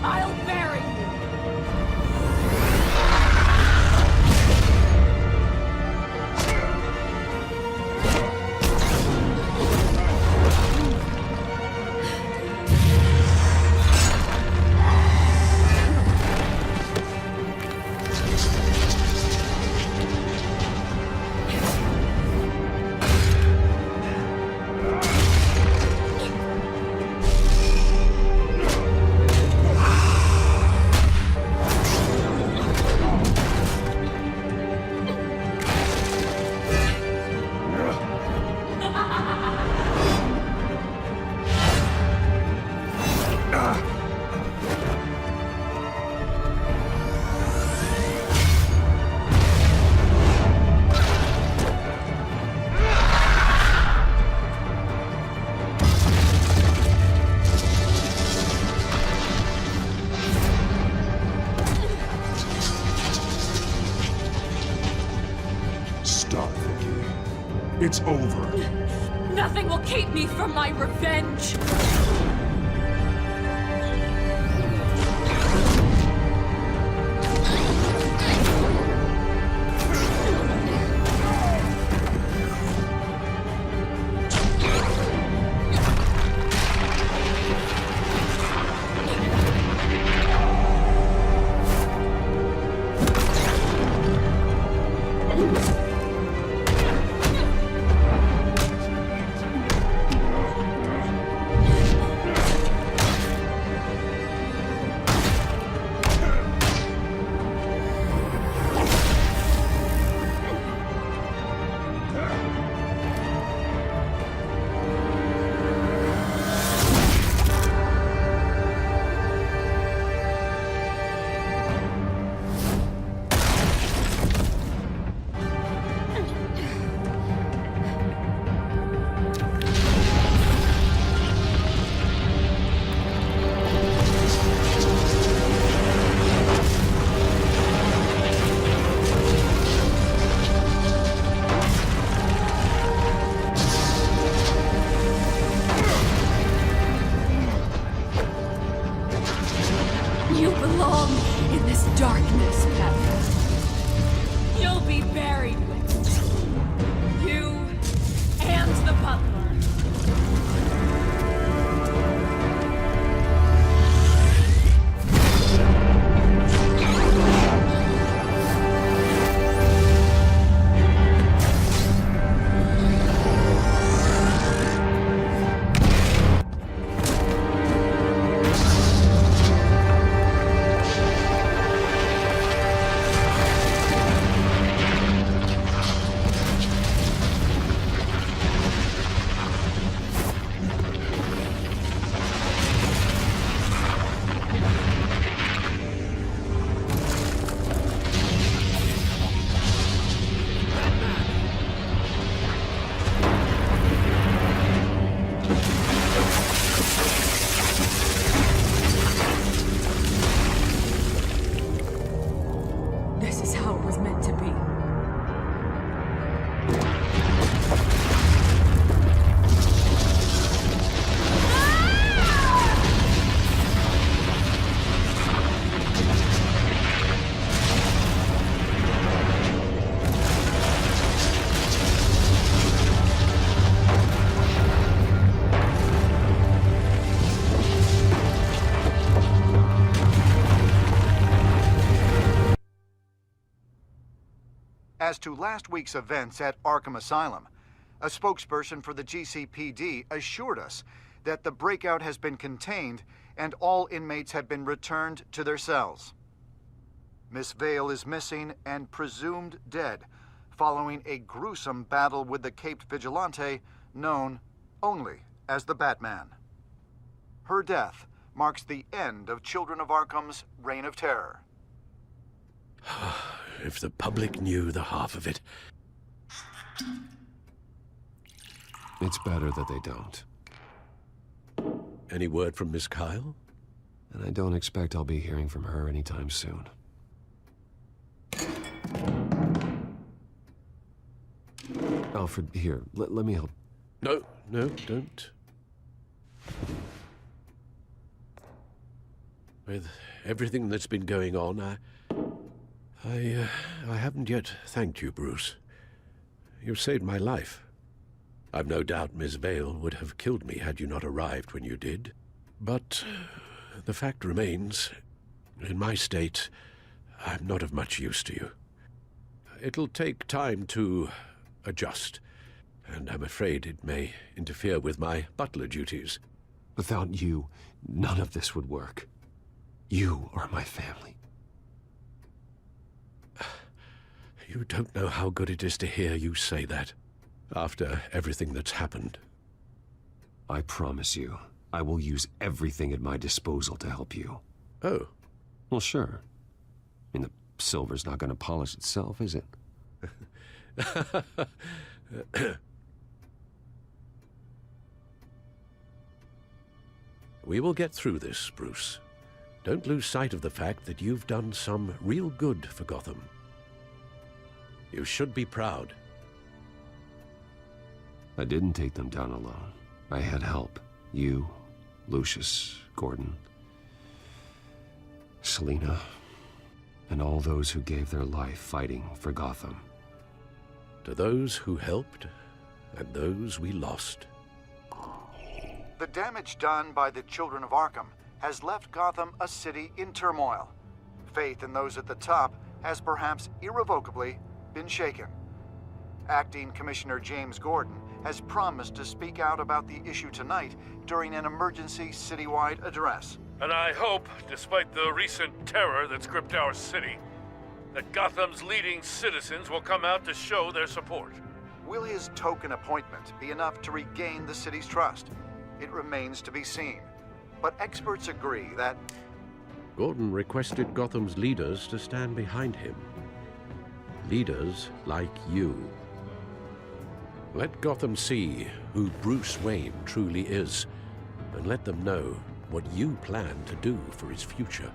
I'll bury you! It's over. Nothing will keep me from my revenge. This is how it was meant to be. As to last week's events at Arkham Asylum, a spokesperson for the GCPD assured us that the breakout has been contained and all inmates have been returned to their cells. Miss Vale is missing and presumed dead following a gruesome battle with the caped vigilante known only as the Batman. Her death marks the end of Children of Arkham's reign of terror. If the public knew the half of it. It's better that they don't. Any word from Miss Kyle? And I don't expect I'll be hearing from her anytime soon. Alfred, here, let me help. No, don't. With everything that's been going on, I haven't yet thanked you, Bruce. You saved my life. I've no doubt Miss Vale would have killed me had you not arrived when you did. But the fact remains, in my state, I'm not of much use to you. It'll take time to adjust, and I'm afraid it may interfere with my butler duties. Without you, none of this would work. You are my family. You don't know how good it is to hear you say that, after everything that's happened. I promise you, I will use everything at my disposal to help you. Oh. Well, sure. I mean, the silver's not going to polish itself, is it? We will get through this, Bruce. Don't lose sight of the fact that you've done some real good for Gotham. You should be proud. I didn't take them down alone. I had help. You, Lucius, Gordon, Selina, and all those who gave their life fighting for Gotham. To those who helped, and those we lost. The damage done by the Children of Arkham has left Gotham a city in turmoil. Faith in those at the top has perhaps irrevocably been shaken. Acting Commissioner James Gordon has promised to speak out about the issue tonight during an emergency citywide address. And I hope, despite the recent terror that's gripped our city, that Gotham's leading citizens will come out to show their support. Will his token appointment be enough to regain the city's trust? It remains to be seen. But experts agree that Gordon requested Gotham's leaders to stand behind him. Leaders like you. Let Gotham see who Bruce Wayne truly is, and let them know what you plan to do for his future.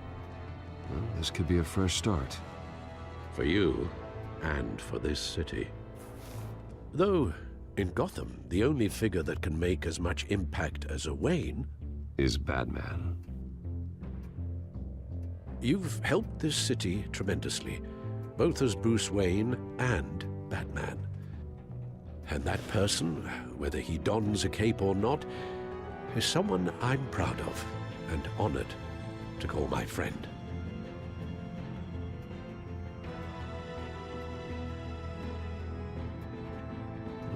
Well, this could be a fresh start. For you, and for this city. Though, in Gotham, the only figure that can make as much impact as a Wayne is Batman. You've helped this city tremendously, both as Bruce Wayne and Batman. And that person, whether he dons a cape or not, is someone I'm proud of and honored to call my friend.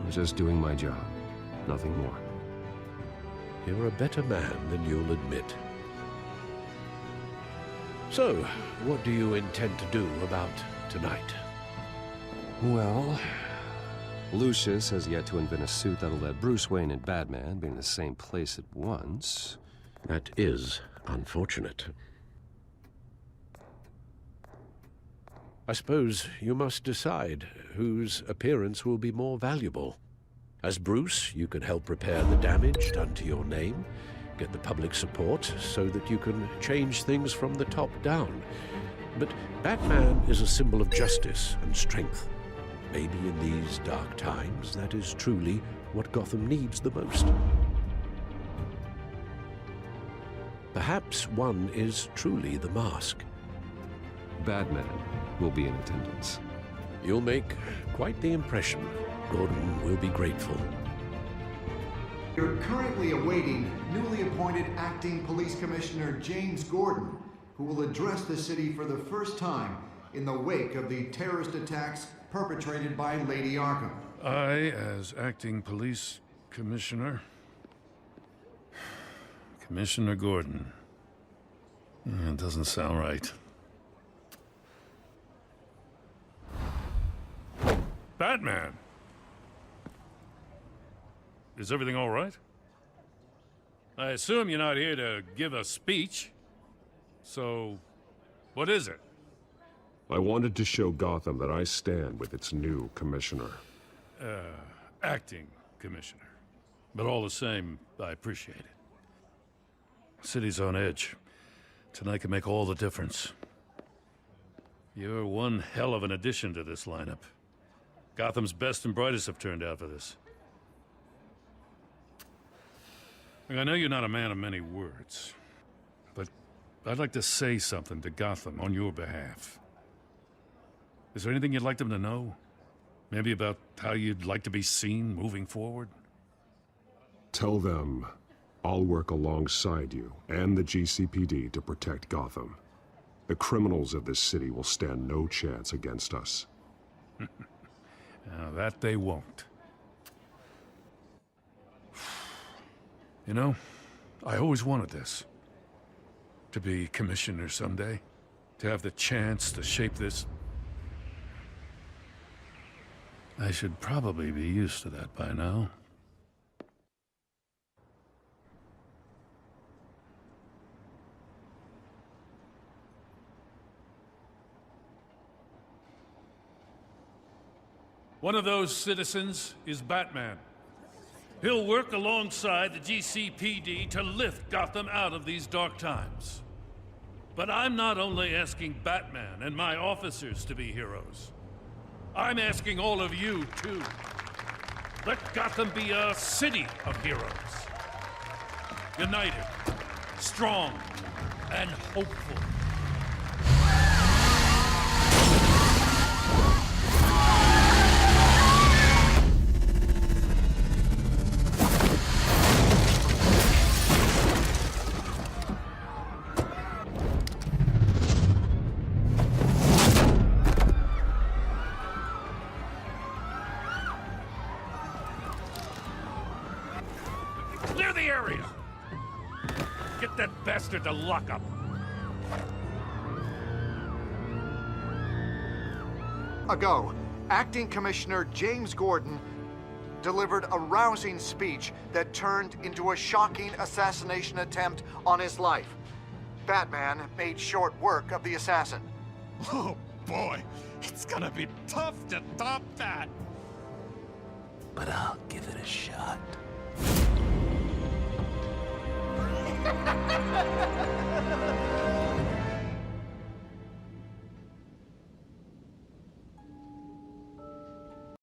I'm just doing my job, nothing more. You're a better man than you'll admit. So, what do you intend to do about tonight? Well, Lucius has yet to invent a suit that'll let Bruce Wayne and Batman be in the same place at once. That is unfortunate. I suppose you must decide whose appearance will be more valuable. As Bruce, you can help repair the damage done to your name, get the public support so that you can change things from the top down. But Batman is a symbol of justice and strength. Maybe in these dark times, that is truly what Gotham needs the most. Perhaps one is truly the mask. Batman will be in attendance. You'll make quite the impression. Gordon will be grateful. You're currently awaiting newly appointed Acting Police Commissioner James Gordon, who will address the city for the first time in the wake of the terrorist attacks perpetrated by Lady Arkham. I, as acting police commissioner... Commissioner Gordon. It doesn't sound right. Batman! Is everything all right? I assume you're not here to give a speech. So, what is it? I wanted to show Gotham that I stand with its new commissioner. Acting commissioner. But all the same, I appreciate it. City's on edge. Tonight can make all the difference. You're one hell of an addition to this lineup. Gotham's best and brightest have turned out for this. I know you're not a man of many words, but I'd like to say something to Gotham on your behalf. Is there anything you'd like them to know? Maybe about how you'd like to be seen moving forward? Tell them I'll work alongside you and the GCPD to protect Gotham. The criminals of this city will stand no chance against us. Now, that they won't. You know, I always wanted this. To be commissioner someday. To have the chance to shape this. I should probably be used to that by now. One of those citizens is Batman. He'll work alongside the GCPD to lift Gotham out of these dark times. But I'm not only asking Batman and my officers to be heroes. I'm asking all of you, too. Let Gotham be a city of heroes. United, strong, and hopeful. Clear the area! Get that bastard to lock up! Ago, Acting Commissioner James Gordon delivered a rousing speech that turned into a shocking assassination attempt on his life. Batman made short work of the assassin. Oh boy, it's gonna be tough to top that. But I'll give it a shot.